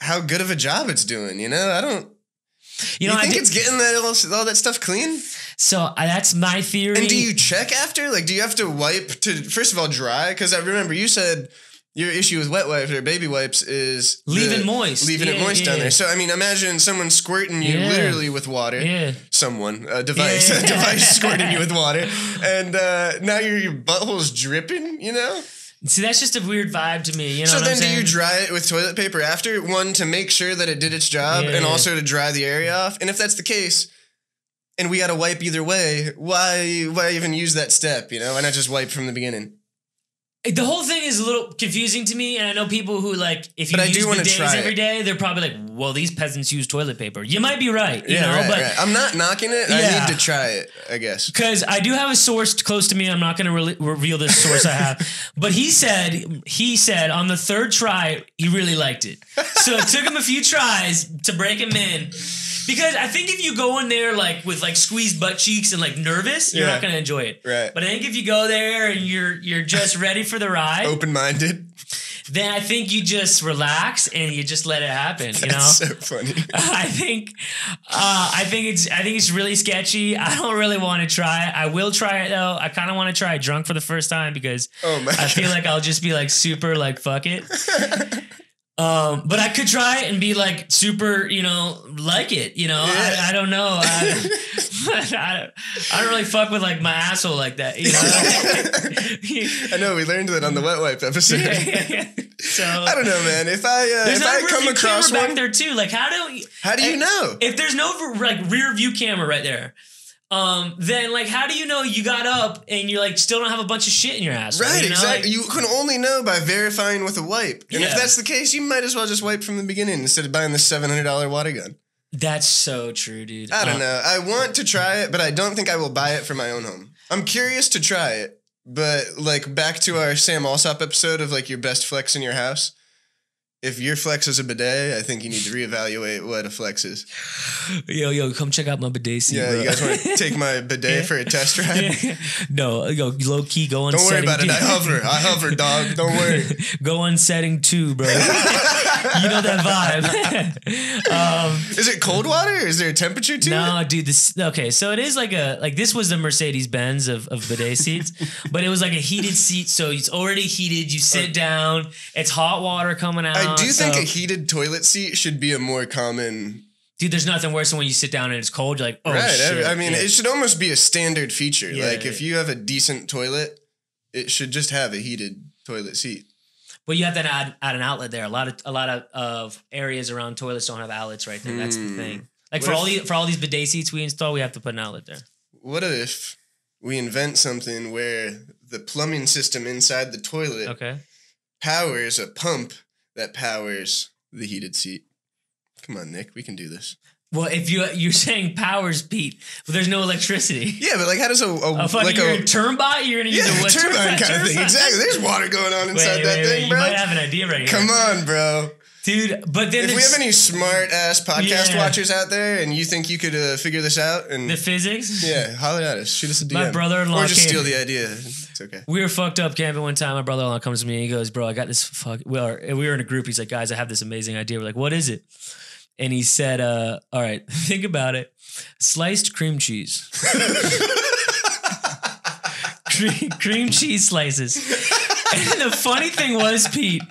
how good of a job it's doing. I don't. You think it's getting all that stuff clean? So that's my theory. And do you check after? Like, do you have to wipe to first of all dry? Because I remember you said your issue with wet wipes or baby wipes is leaving it moist down there. So I mean, imagine someone squirting you literally with water. Yeah. A device squirting you with water, and now your butthole's dripping. See, that's just a weird vibe to me. So then do you dry it with toilet paper after? One, to make sure that it did its job, and also to dry the area off. And if that's the case, and we got to wipe either way, why even use that step? Why not just wipe from the beginning? The whole thing is a little confusing to me, and I know people who if you use bidets every day, they're probably like, well, these peasants use toilet paper. You might be right, right. I'm not knocking it. I need to try it, I guess. Because I do have a source close to me. I'm not going to reveal this source I have. But he said on the third try, he really liked it. So it took him a few tries to break him in. Because I think if you go in there with squeezed butt cheeks and nervous, you're not going to enjoy it. Right. But I think if you go there and you're just ready for the ride, open-minded, then I think you just relax and you just let it happen. That's so funny. I think it's really sketchy. I don't really want to try it. I will try it though. I kind of want to try it drunk for the first time because I feel like I'll just be super fuck it. But I could try it and be super, like it, I don't know. I don't really fuck with my asshole like that, I know we learned that on the wet wipe episode. Yeah. So I don't know, man. If I come across one back there too, how do you know if there's no rear view camera right there? Then how do you know you got up and you're still don't have a bunch of shit in your ass? Right, exactly. You can only know by verifying with a wipe. And if that's the case, you might as well just wipe from the beginning instead of buying the $700 water gun. That's so true, dude. I don't know. I want to try it, but I don't think I will buy it for my own home. I'm curious to try it, but back to our Sam Alsop episode of your best flex in your house. If your flex is a bidet, I think you need to reevaluate what a flex is. Yo, come check out my bidet seat. Yeah, bro. You guys want to take my bidet for a test ride? No, low key, go on. Don't worry about it. I hover, dog. Don't worry. Go on setting 2, bro. You know that vibe. Is it cold water? Is there a temperature to it? No, dude. So it is this was the Mercedes-Benz of bidet seats, but it was a heated seat, so it's already heated. You sit down, it's hot water coming out. I do think a heated toilet seat should be a more common. Dude, there's nothing worse than when you sit down and it's cold. You're like, oh, right. Shit. I mean, it should almost be a standard feature. If you have a decent toilet, it should just have a heated toilet seat. But you have to add an outlet there. A lot of areas around toilets don't have outlets right there. That's the thing. For all these bidet seats we install, we have to put an outlet there. What if we invent something where the plumbing system inside the toilet powers a pump that powers the heated seat? Come on, Nick, we can do this. Well, if you're saying powers, Pete, but there's no electricity. Yeah, but how does a turbine? You're gonna use a turbine kind of thing. Exactly. There's water going on inside that thing, bro. You might have an idea right here. Come on, bro. Dude, but then if we have any smart ass podcast watchers out there, and you think you could figure this out, and the physics, holler at us, shoot us a DM. My brother-in-law, or just steal the idea. It's okay. We were fucked up camping one time. My brother-in-law comes to me and he goes, "Bro, I got this we were in a group. He's like, guys, I have this amazing idea." We're like, "What is it?" And he said, "All right, think about it. Sliced cream cheese, cream cheese slices." And the funny thing was, Pete.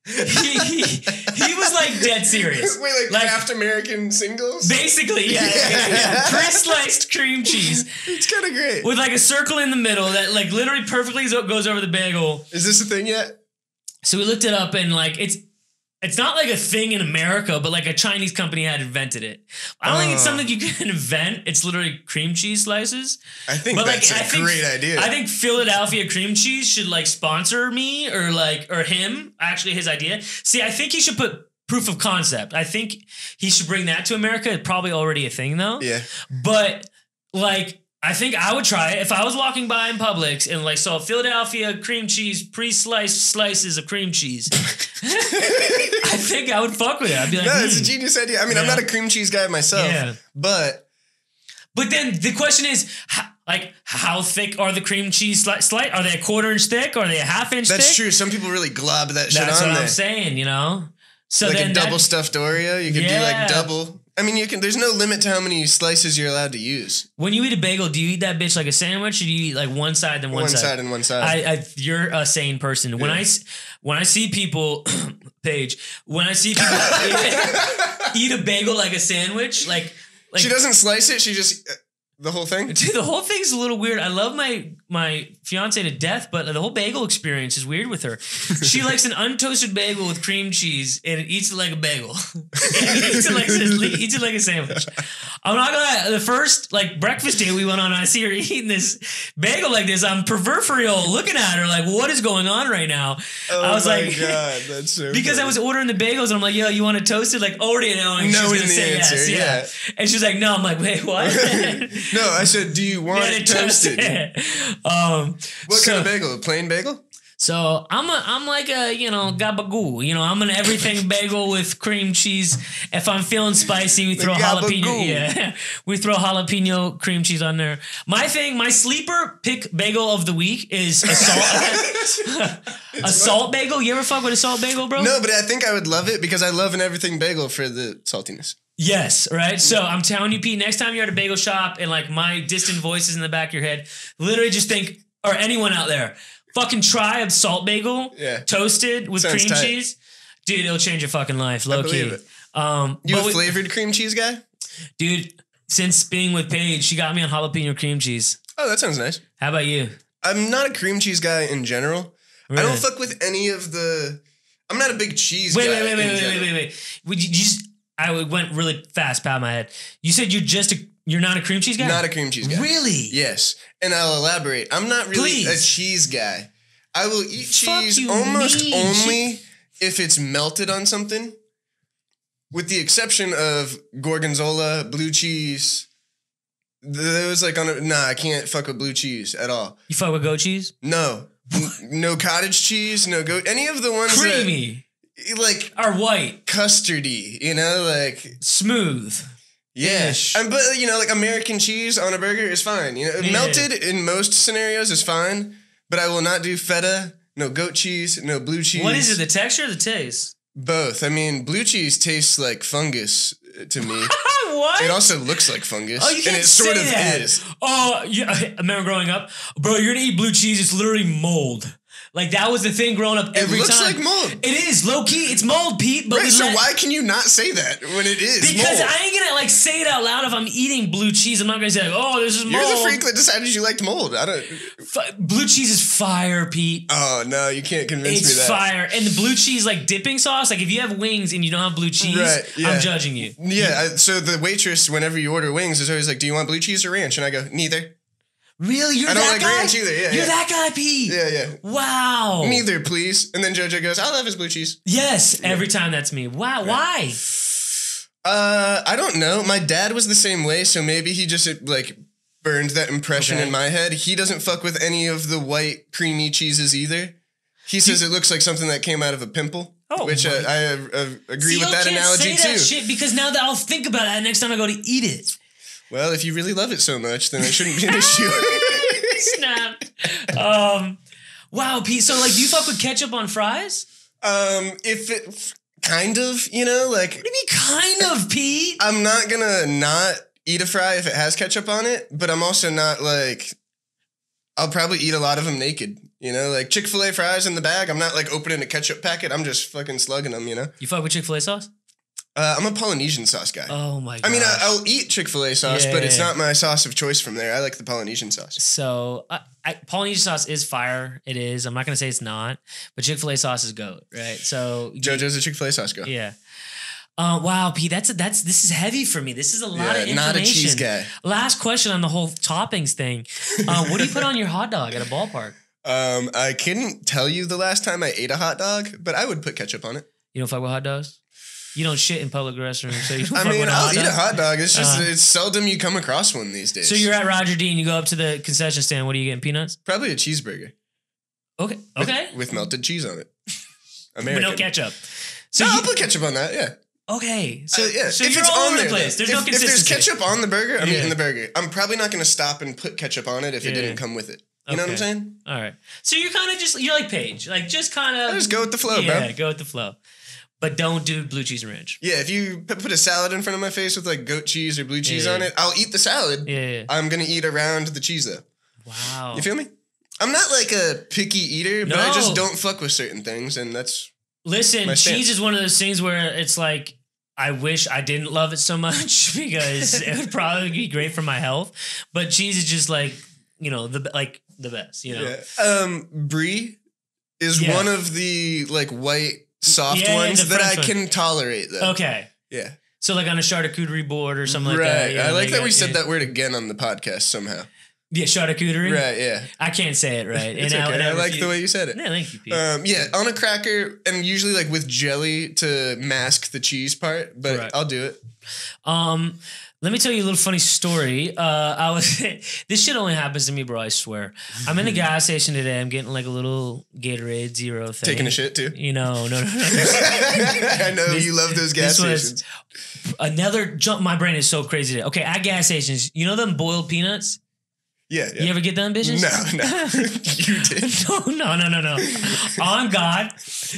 He was dead serious. Wait, Kraft American singles? Basically, yeah. Pre-sliced cream cheese. It's kind of great. With a circle in the middle that literally perfectly goes over the bagel. Is this a thing yet? So we looked it up and it's not a thing in America, but a Chinese company had invented it. I don't think it's something you can invent. It's literally cream cheese slices. I think that's a great idea. I think Philadelphia cream cheese should sponsor me or him. Actually, his idea. See, I think he should put proof of concept. I think he should bring that to America. It's probably already a thing though. Yeah. But like, I think I would try it if I was walking by in Publix and like saw Philadelphia cream cheese, pre-sliced slices of cream cheese. I think I would fuck with it. I'd be like, no, it's a genius idea. I mean, I'm not a cream cheese guy myself, but then the question is, how thick are the cream cheese slice? Are they a 1/4 inch thick? Or are they a 1/2 inch thick? That's true. Some people really glob that shit on there. That's what I'm saying, you know? So like then a double stuffed Oreo, you could do like double. I mean, there's no limit to how many slices you're allowed to use. When you eat a bagel, do you eat that bitch like a sandwich, or do you eat like one side then one side? One side and one side. You're a sane person. Yeah. When I see people, Paige, when I see people eat a bagel like a sandwich, like she doesn't slice it. She just the whole thing. Dude, the whole thing's a little weird. I love my fiance to death, but the whole bagel experience is weird with her. She likes an untoasted bagel with cream cheese and eats it like a bagel. eats it like a sandwich. I'm not gonna lie. The first breakfast date we went on, I see her eating this bagel like this. I'm peripheral looking at her like, what is going on right now? I was like, God, that's so because funny. I was ordering the bagels and I'm like, yo, you want to toast it? Like already knowing she's gonna say answer, yes, yeah. And she's like, no. I'm like, wait, what? No, I said, do you want it toasted? What kind of bagel? A plain bagel? So I'm like a, gabagoo. I'm an everything bagel with cream cheese. If I'm feeling spicy, we throw jalapeno. Yeah, we throw jalapeno cream cheese on there. My sleeper pick bagel of the week is a salt salt bagel. You ever fuck with a salt bagel, bro? No, but I think I would love it because I love an everything bagel for the saltiness. Yes, right? So I'm telling you, Pete, next time you're at a bagel shop and my distant voice is in the back of your head, literally just think, or anyone out there, fucking try a salt bagel, toasted with cream cheese. Dude, it'll change your fucking life, low key. You a flavored cream cheese guy? Dude, since being with Paige, she got me on jalapeno cream cheese. Oh, that sounds nice. How about you? I'm not a cream cheese guy in general. Really? I don't fuck with any of the... I'm not a big cheese guy. Wait. Would you just... I went really fast past my head. You said you're not a cream cheese guy? Not a cream cheese guy. Really? Yes. And I'll elaborate. I'm not really a cheese guy. I will eat cheese almost only if it's melted on something, with the exception of gorgonzola, blue cheese. Those I can't fuck with blue cheese at all. You fuck with goat cheese? No. No cottage cheese, no goat. Any of the ones creamy. Are white, custardy, smooth. Yeah, but American cheese on a burger is fine. Melted in most scenarios is fine, but I will not do feta, no goat cheese, no blue cheese. What is it? The texture or the taste? Both. I mean, blue cheese tastes like fungus to me. What? It also looks like fungus. Oh, you can't say that. Is. Oh, yeah. I remember growing up, bro. You're gonna eat blue cheese. It's literally mold. That was the thing growing up every time. It looks like mold. It is, low key. It's mold, Pete. But right, so why can you not say that when it is because mold? I ain't gonna say it out loud if I'm eating blue cheese. I'm not gonna say oh, this is mold. You're the freak that decided you liked mold. I don't. Blue cheese is fire, Pete. Oh no, you can't convince me that. It's fire, and the blue cheese dipping sauce. If you have wings and you don't have blue cheese, I'm judging you. Yeah. So the waitress, whenever you order wings, is always like, "Do you want blue cheese or ranch?" And I go, "Neither." Really? I don't like ranch either. Yeah, You're that guy, Pete. Yeah. Wow. Neither, please. And then JoJo goes, "I'll have his blue cheese." Yes, every time that's me. Wow. Why? I don't know. My dad was the same way, so maybe he just burned that impression in my head. He doesn't fuck with any of the white creamy cheeses either. He says it looks like something that came out of a pimple. Oh, which I agree with that analogy too. That shit because now that I'll think about it next time I go to eat it. Well, if you really love it so much, then it shouldn't be an issue. Snapped. Wow, Pete. So, do you fuck with ketchup on fries? If it kind of, What do you mean, kind of, Pete? I'm not gonna not eat a fry if it has ketchup on it, but I'm also not I'll probably eat a lot of them naked. Chick-fil-A fries in the bag. I'm not opening a ketchup packet. I'm just fucking slugging them. You fuck with Chick-fil-A sauce? I'm a Polynesian sauce guy. Oh my god! I mean, I'll eat Chick-fil-A sauce, but it's not my sauce of choice from there. I like the Polynesian sauce. So, Polynesian sauce is fire. It is. I'm not gonna say it's not, but Chick-fil-A sauce is goat, right? So JoJo's a Chick-fil-A sauce guy. Yeah. Wow, Pete, this is heavy for me. This is a lot of information. Not a cheese guy. Last question on the whole toppings thing. What do you put on your hot dog at a ballpark? I couldn't tell you the last time I ate a hot dog, but I would put ketchup on it. You don't fuck with hot dogs? You don't shit in public restrooms, so you I mean, I'll eat a hot dog. It's just it's seldom you come across one these days. So you're at Roger D and you go up to the concession stand. What are you getting? Peanuts? Probably a cheeseburger. Okay. With melted cheese on it. American. But no ketchup. So I'll put ketchup on that. Yeah. Okay. So yeah. So you're all over the place. There's no consistency. If there's ketchup on the burger, I'm eating the burger. I'm probably not going to stop and put ketchup on it if it didn't come with it. You know what I'm saying? All right. So you're kind of you're like Paige. Like just kind of. Just go with the flow, bro. Yeah, go with the flow. But don't do blue cheese and ranch. Yeah, if you put a salad in front of my face with like goat cheese or blue cheese on it, I'll eat the salad. Yeah. I'm going to eat around the cheese though. Wow. You feel me? I'm not like a picky eater, but I just don't fuck with certain things, and that's. Listen, cheese is one of those things where it's like, I wish I didn't love it so much because it would probably be great for my health. But cheese is just like, the best, Yeah. Brie is one of the like white soft ones that I can tolerate though. Okay. Yeah. So like on a charcuterie board or something like that. Right. I like that we said that word again on the podcast somehow. Yeah, charcuterie. Right, yeah. I can't say it right. It's okay. I like the way you said it. Yeah, thank you, Pete. Yeah, on a cracker, and usually like with jelly to mask the cheese part, but I'll do it. Let me tell you a little funny story. This shit only happens to me, bro, I swear. I'm in the gas station today. I'm getting like a little Gatorade Zero thing. Taking a shit too? No. I know you love those gas stations. Another jump. My brain is so crazy today. Okay, at gas stations, you know them boiled peanuts? Yeah. You ever get them, bitches? No. You did. No. On God.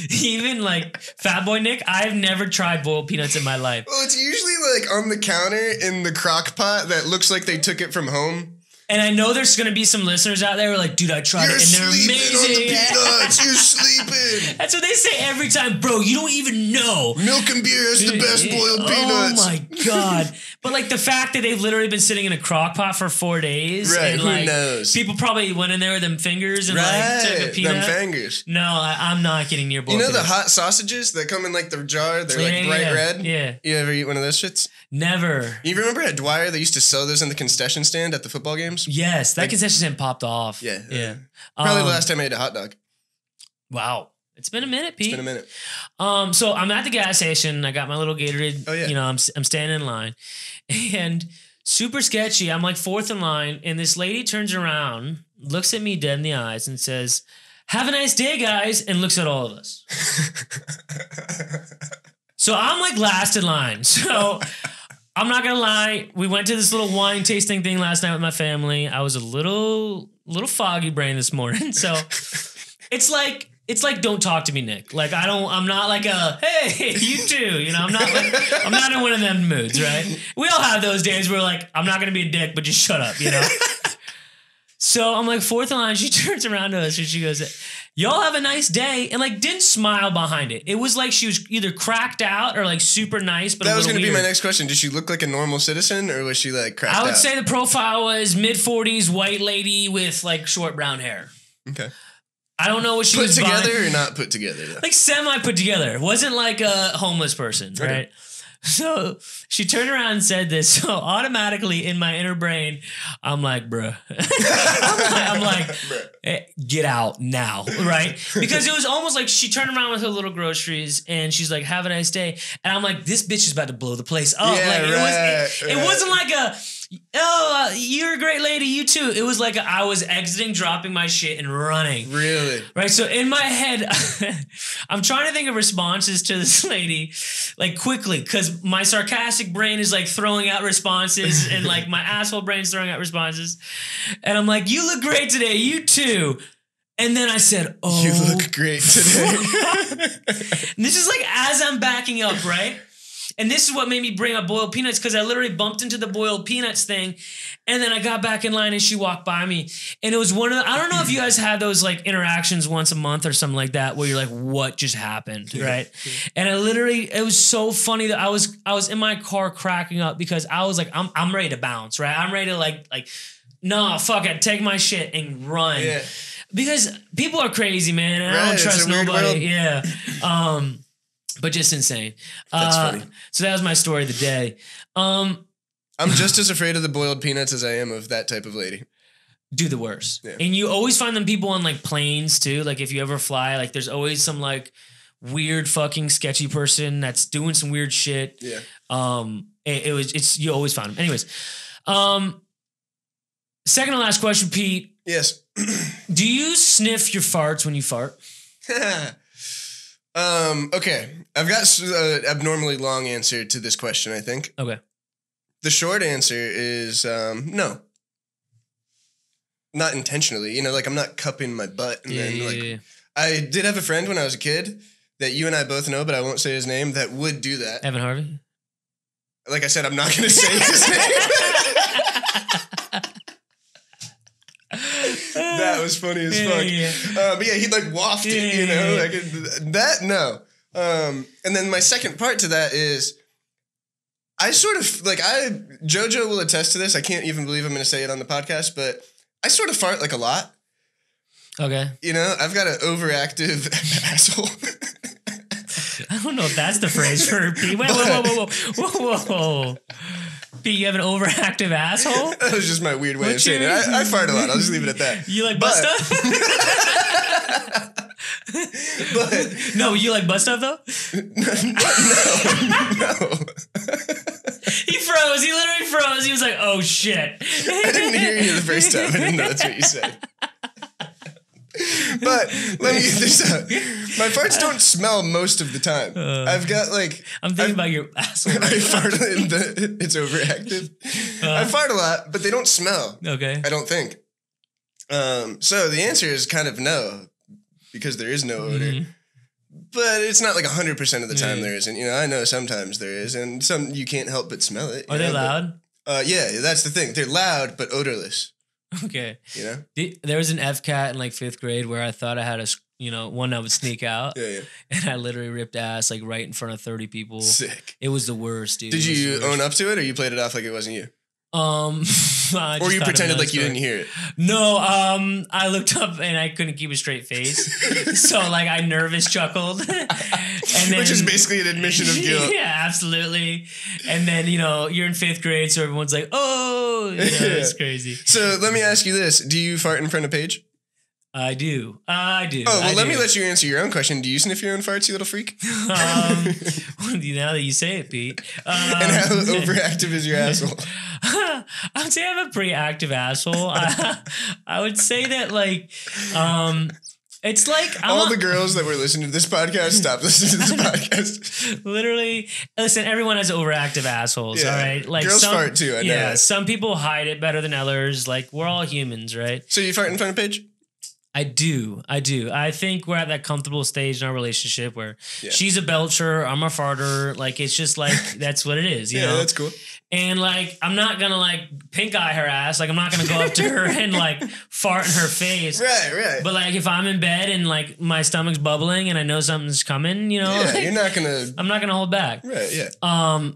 Even like Fat Boy Nick, I've never tried boiled peanuts in my life. Well, it's usually like on the counter in the crock pot that looks like they took it from home. And I know there's going to be some listeners out there who are like, dude, I tried it and they're amazing. On the peanuts. You're sleeping. That's what they say every time. Bro, you don't even know. Milk and beer is the best boiled peanuts. Oh my God. But like the fact that they've literally been sitting in a crock pot for 4 days. Right, and who like, knows? People probably went in there with them fingers and like took a peanut. Them fingers. No, I'm not getting near boiled peanuts. The hot sausages that come in like the jar? They're like bright red? Yeah. You ever eat one of those shits? Never. You remember at Dwyer, they used to sell those in the concession stand at the football games? Yes, that concession stand popped off. Yeah. Probably the last time I ate a hot dog. Wow. It's been a minute, Pete. It's been a minute. So I'm at the gas station. I got my little Gatorade. Oh, yeah. I'm standing in line. And super sketchy. I'm like fourth in line. And this lady turns around, looks at me dead in the eyes and says, "Have a nice day, guys," and looks at all of us. So I'm like last in line. So I'm not gonna lie. We went to this little wine tasting thing last night with my family. I was a little foggy brain this morning. So it's like don't talk to me, Nick. Like I'm not like a hey, you too. I'm not in one of them moods, right? We all have those days where like I'm not gonna be a dick, but just shut up, So I'm like fourth in line. She turns around to us and she goes, "Y'all have a nice day," and like didn't smile behind it. It was like she was either cracked out or like super nice, but that was going to be my next question. Did she look like a normal citizen or was she like cracked out? I would say the profile was mid-40s, white lady with like short brown hair. Okay. I don't know what she was put together or not put together though? Like semi put together. It wasn't like a homeless person, right? Okay. So she turned around and said this. So automatically in my inner brain, I'm like, bruh. I'm like, hey, get out now, right? Because it was almost like she turned around with her little groceries and she's like, "Have a nice day." And I'm like, this bitch is about to blow the place up. Yeah, it wasn't like a, "Oh, you're a great lady, you too." It was like I was exiting, dropping my shit, and running. Really? Right? So in my head, I'm trying to think of responses to this lady, like quickly, because my sarcastic brain is like throwing out responses, and like my asshole brain's throwing out responses. And I'm like, "You look great today, you too." And then I said, "Oh, you look great today." And this is like as I'm backing up, right? And this is what made me bring up boiled peanuts, because I literally bumped into the boiled peanuts thing. And then I got back in line and she walked by me. And it was one of the, I don't know if you guys had those like interactions once a month or something like that, where you're like, what just happened? Right. And it was so funny that I was in my car cracking up because I was like, I'm ready to bounce, right? I'm ready to like, no, fuck it. Take my shit and run. Yeah. Because people are crazy, man. And I don't trust nobody. Yeah. But just insane. That's funny. So that was my story of the day. I'm just as afraid of the boiled peanuts as I am of that type of lady. Do the worst. Yeah. And you always find them people on like planes too. Like if you ever fly, like there's always some like weird fucking sketchy person that's doing some weird shit. Yeah. You always found him. Anyways, second to last question, Pete. Yes. Do you sniff your farts when you fart? Okay. I've got an abnormally long answer to this question, I think. Okay. The short answer is no. Not intentionally. You know, like I'm not cupping my butt. And yeah. I did have a friend when I was a kid that you and I both know, but I won't say his name, that would do that. Evan Harvey? Like I said, I'm not going to say his name. That was funny as fuck. Yeah. But yeah, he'd like waft it, you know, like that. No. And then my second part to that is I sort of like JoJo will attest to this. I can't even believe I'm going to say it on the podcast, but I sort of fart like a lot. Okay. You know, I've got an overactive asshole. I don't know if that's the phrase for Pete. Whoa. Pete, you have an overactive asshole? That was just my weird way of saying it. I fart a lot. I'll just leave it at that. You like butt stuff? But no, you like butt stuff though? No. He froze. He literally froze. He was like, "Oh shit!" I didn't hear you the first time. I didn't know that's what you said. But let me get this out. My farts don't smell most of the time. I've got like... I'm thinking about your asshole. I fart it's overactive. I fart a lot, but they don't smell. Okay. I don't think. So the answer is kind of no, because there is no odor. Mm-hmm. But it's not like 100% of the time there isn't. You know, I know sometimes there is, and some you can't help but smell it. Are they loud? Yeah, that's the thing. They're loud, but odorless. Okay. You know? There was an FCAT in like 5th grade where I thought I had one that would sneak out. Yeah. And I literally ripped ass like right in front of 30 people. Sick. It was the worst, dude. Did you own up to it, or you played it off like it wasn't you? Or you pretended like you didn't hear it? No, I looked up and I couldn't keep a straight face. So like I nervous chuckled. And then, which is basically an admission of guilt. Yeah, absolutely. And then, you're in 5th grade, so everyone's like, oh, it's crazy. So let me ask you this. Do you fart in front of Paige? I do. Oh, well, let me let you answer your own question. Do you sniff your own farts, you little freak? Now that you say it, Pete. And how overactive is your asshole? I would say I have a pretty active asshole. I would say that, like, it's like... All the girls that were listening to this podcast, stop listening to this podcast. Literally. Listen, everyone has overactive assholes, all right? Like girls fart too, I know. Yeah, some people hide it better than others. Like, we're all humans, right? So you fart in front of Paige? I do. I think we're at that comfortable stage in our relationship where she's a belcher, I'm a farter. Like, it's just like, that's what it is, you know? Yeah, that's cool. And like, I'm not gonna like pink eye her ass. Like, I'm not gonna go up to her and like fart in her face. Right. But like, if I'm in bed and like my stomach's bubbling and I know something's coming, Yeah, like, you're not gonna... I'm not gonna hold back. Right, yeah.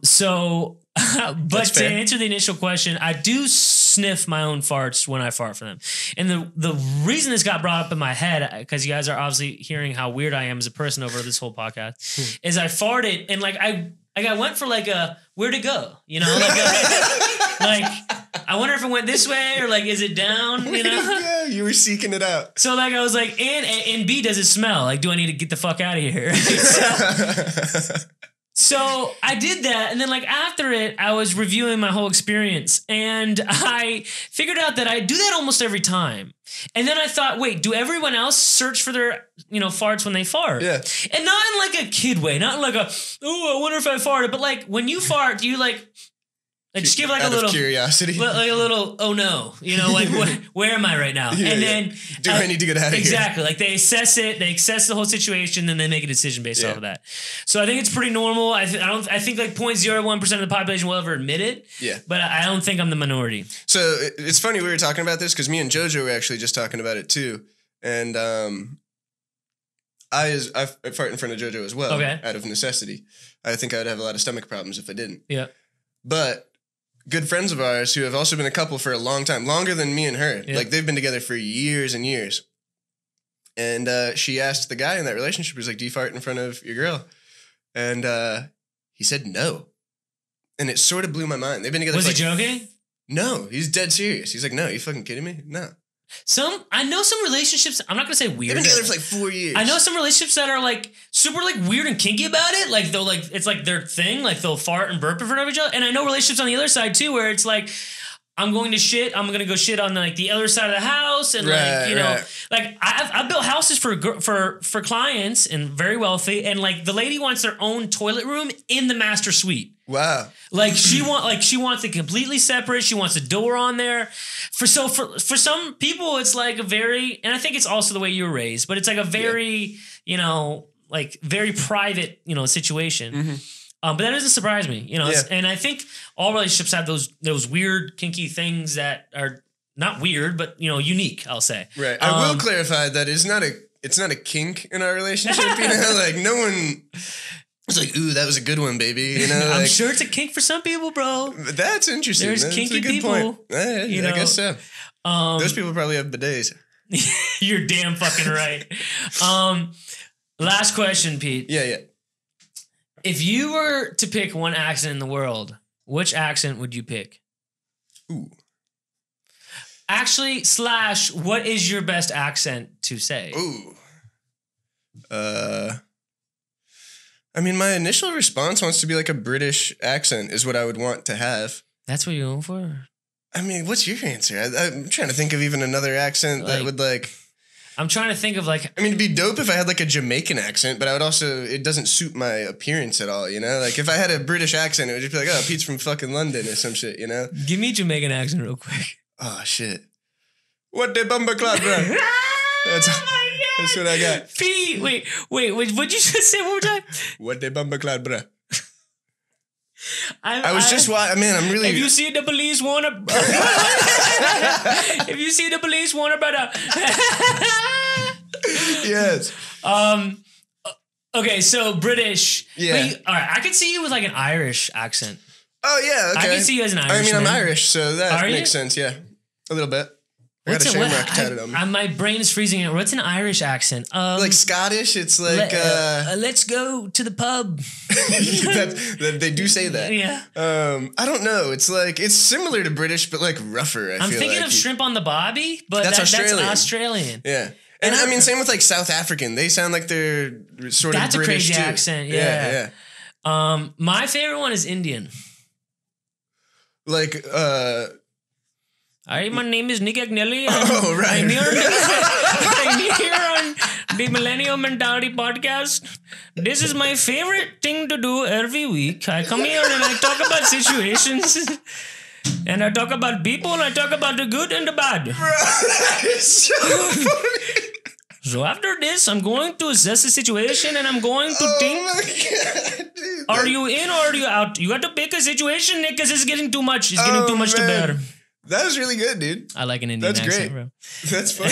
So... But to answer the initial question, I do sniff my own farts when I fart for them. And the reason this got brought up in my head, because you guys are obviously hearing how weird I am as a person over this whole podcast, is I farted and like I went for like a where'd it go? You know, like I wonder if it went this way or like is it down? You know, yeah, you were seeking it out. So like I was like, and B, does it smell? Like, do I need to get the fuck out of here? So I did that, and then like after it, I was reviewing my whole experience, and I figured out that I do that almost every time. And then I thought, wait, do everyone else search for their, farts when they fart? Yeah. And not in like a kid way, not in like I wonder if I farted, but like when you fart, do you like just give like a little curiosity, like a little, oh no, like where am I right now? Yeah, and then do I need to get out of here? Exactly. Like they assess the whole situation, then they make a decision based off of that. So I think it's pretty normal. I think like 0.01% of the population will ever admit it. Yeah. But I don't think I'm the minority. So it's funny we were talking about this because me and JoJo were actually just talking about it too, and I fart in front of JoJo as well. Okay. Out of necessity. I think I would have a lot of stomach problems if I didn't. Yeah. But good friends of ours who have also been a couple for a long time, longer than me and her. Yeah. Like, they've been together for years and years. And she asked the guy in that relationship, he was like, do you fart in front of your girl? And he said no. And it sort of blew my mind. They've been together Was he joking? No, he's dead serious. He's like, no, you fucking kidding me? No. I know some relationships. I'm not gonna say weird. They've been together for like 4 years. I know some relationships that are like super like weird and kinky about it. Like they'll like it's like their thing. Like they'll fart and burp in front of each other. And I know relationships on the other side too, where it's like I'm going to shit. I'm gonna go shit on like the other side of the house, and like you know, like I've built houses for clients and very wealthy, and like the lady wants their own toilet room in the master suite. Wow. Like she wants it completely separate. She wants a door on there. For some people, it's like a very, and I think it's also the way you were raised, but it's like a very, you know, like very private, you know, situation. Mm-hmm. But that doesn't surprise me, you know. Yeah. And I think all relationships have those weird, kinky things that are not weird, but you know, unique. I'll say. Right. I will clarify that it's not a kink in our relationship. You know, like no one. It's like, ooh, that was a good one, baby. You know, like, I'm sure it's a kink for some people, bro. That's interesting. There's kinky people. Point. I guess so. Those people probably have bidets. You're damn fucking right. Last question, Pete. Yeah. If you were to pick one accent in the world, which accent would you pick? Ooh. Actually, / what is your best accent to say? Ooh. I mean, my initial response wants to be like a British accent is what I would want to have. That's what you're going for? I mean, what's your answer? I'm trying to think of even another accent that would like... I'm trying to think of like... I mean, it'd be dope if I had like a Jamaican accent, but I would also... It doesn't suit my appearance at all, you know? Like if I had a British accent, it would just be like, oh, Pete's from fucking London or some shit, you know? Give me a Jamaican accent real quick. Oh, shit. What the bumper club, bro? That's what I got. Pete, wait, what'd you just say one more time? What the bumper cloud, bruh? Man, I'm really... If you see the police wanna... if you see the police wanna, brother... Yes. Okay, so British. Yeah. All right, I could see you with like an Irish accent. Oh, yeah, okay. I can see you as an Irish I'm Irish, so that makes sense, yeah. A little bit. I got a shamrock tatted on me. My brain is freezing out. What's an Irish accent? Like Scottish? It's like... let's go to the pub. They do say that. Yeah. I don't know. It's like... It's similar to British, but like rougher, I feel like. I'm thinking of Shrimp on the Bobby, but that's Australian. Yeah. And I mean, same with like South African. They sound like they're sort of British too. That's a crazy accent, yeah. My favorite one is Indian. Like... Hi, my name is Nick Agnelli. Right. I'm here on the Millennial Mentality Podcast. This is my favorite thing to do every week. I come here and I talk about situations. And I talk about people and I talk about the good and the bad. Bro, that is so funny. So after this, I'm going to assess the situation and I'm going to think, my God, dude, are you in or are you out? You got to pick a situation, Nick, because it's getting too much. It's getting too much to bear. That was really good, dude. I like an Indian accent, great. Bro. That's funny.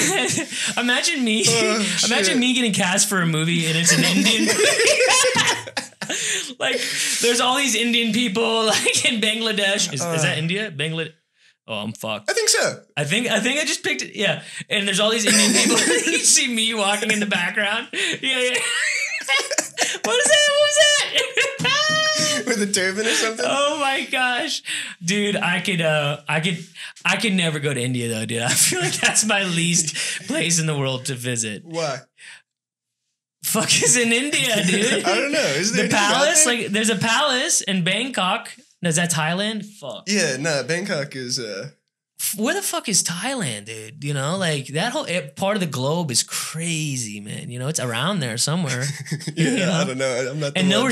Imagine me getting cast for a movie and it's an Indian movie. Like, there's all these Indian people like in Bangladesh. Is that India? Bangladesh? Oh, I'm fucked. I think so. I think I just picked it. Yeah. And there's all these Indian people. You see me walking in the background. Yeah. What was that? With a turban or something? Oh my gosh. Dude, I could never go to India though, dude. I feel like that's my least place in the world to visit. Why? Fuck is in India, dude. I don't know. Is there the palace? Like there's a palace in Bangkok. Is that Thailand? Fuck. Yeah, no, Bangkok is where the fuck is Thailand, dude? You know, like that whole part of the globe is crazy, man. You know, it's around there somewhere. Yeah, you know? I don't know. I'm not. And no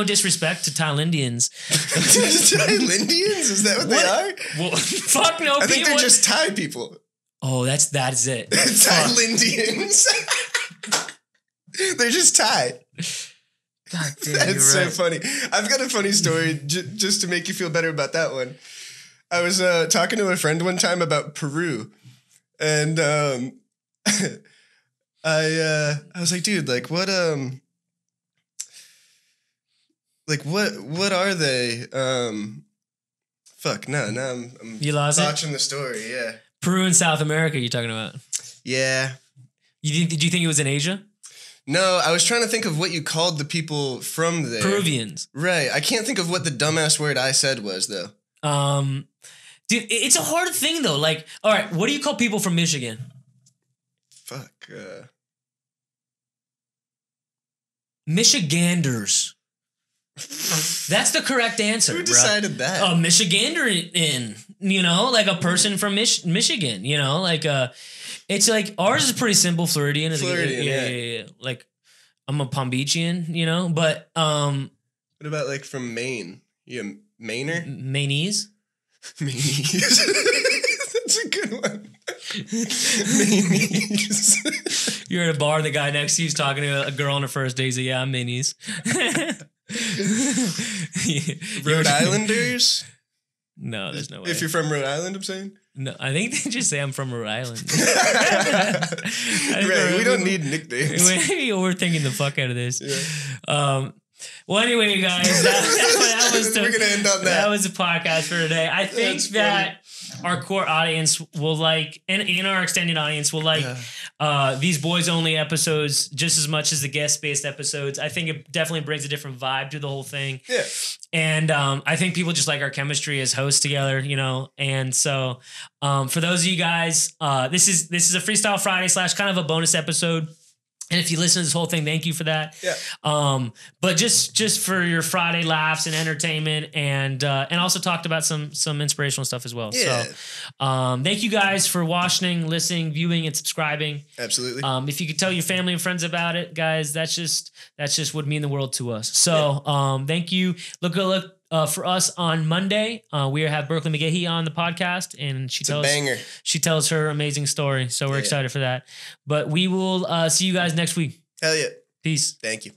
disrespect to Thailandians. Thailandians? Is that what they are? Well, fuck no. I think they're just Thai people. Oh, that's it. Thailandians. They're just Thai. God damn, that's so funny. I've got a funny story just to make you feel better about that one. I was talking to a friend one time about Peru, and I was like, dude, like what are they? Fuck, no, I'm you lost watching the story, yeah. Peru and South America you're talking about? Yeah. Did you think it was in Asia? No, I was trying to think of what you called the people from there. Peruvians. Right. I can't think of what the dumbass word I said was, though. Dude, it's a hard thing though. Like, all right, what do you call people from Michigan? Fuck. Michiganders. That's the correct answer. Who decided that? A Michigander you know, like a person from Michigan, you know, like it's like ours is pretty simple. Floridian is yeah. Like I'm a Palm Beachian, you know, but what about like from Maine? You Mainer? Mainese? Mainese. That's a good one. Mainese. You're at a bar and the guy next to you's talking to a girl on her first day. He's like, yeah, I'm Mainese. Rhode Islanders? No, there's no way. If you're from Rhode Island, I'm saying? No, I think they just say I'm from Rhode Island. Right, we don't need nicknames. We're thinking the fuck out of this. Yeah. Well, anyway, guys, that was we're gonna end on that. That was the podcast for today. I think that our core audience will like, and our extended audience will like these boys only episodes just as much as the guest based episodes. I think it definitely brings a different vibe to the whole thing. Yeah. And I think people just like our chemistry as hosts together, you know. And so for those of you guys, this is a Freestyle Friday / kind of a bonus episode. And if you listen to this whole thing, thank you for that. Yeah. But just for your Friday laughs and entertainment, and also talked about some inspirational stuff as well. Yeah. So, thank you guys for watching, listening, viewing, and subscribing. Absolutely. If you could tell your family and friends about it, guys, that's just would mean the world to us. So, thank you. Look for us on Monday. We have Berkeley McGahee on the podcast, and she tells her amazing story. So we're excited for that. But we will see you guys next week. Hell yeah. Peace. Thank you.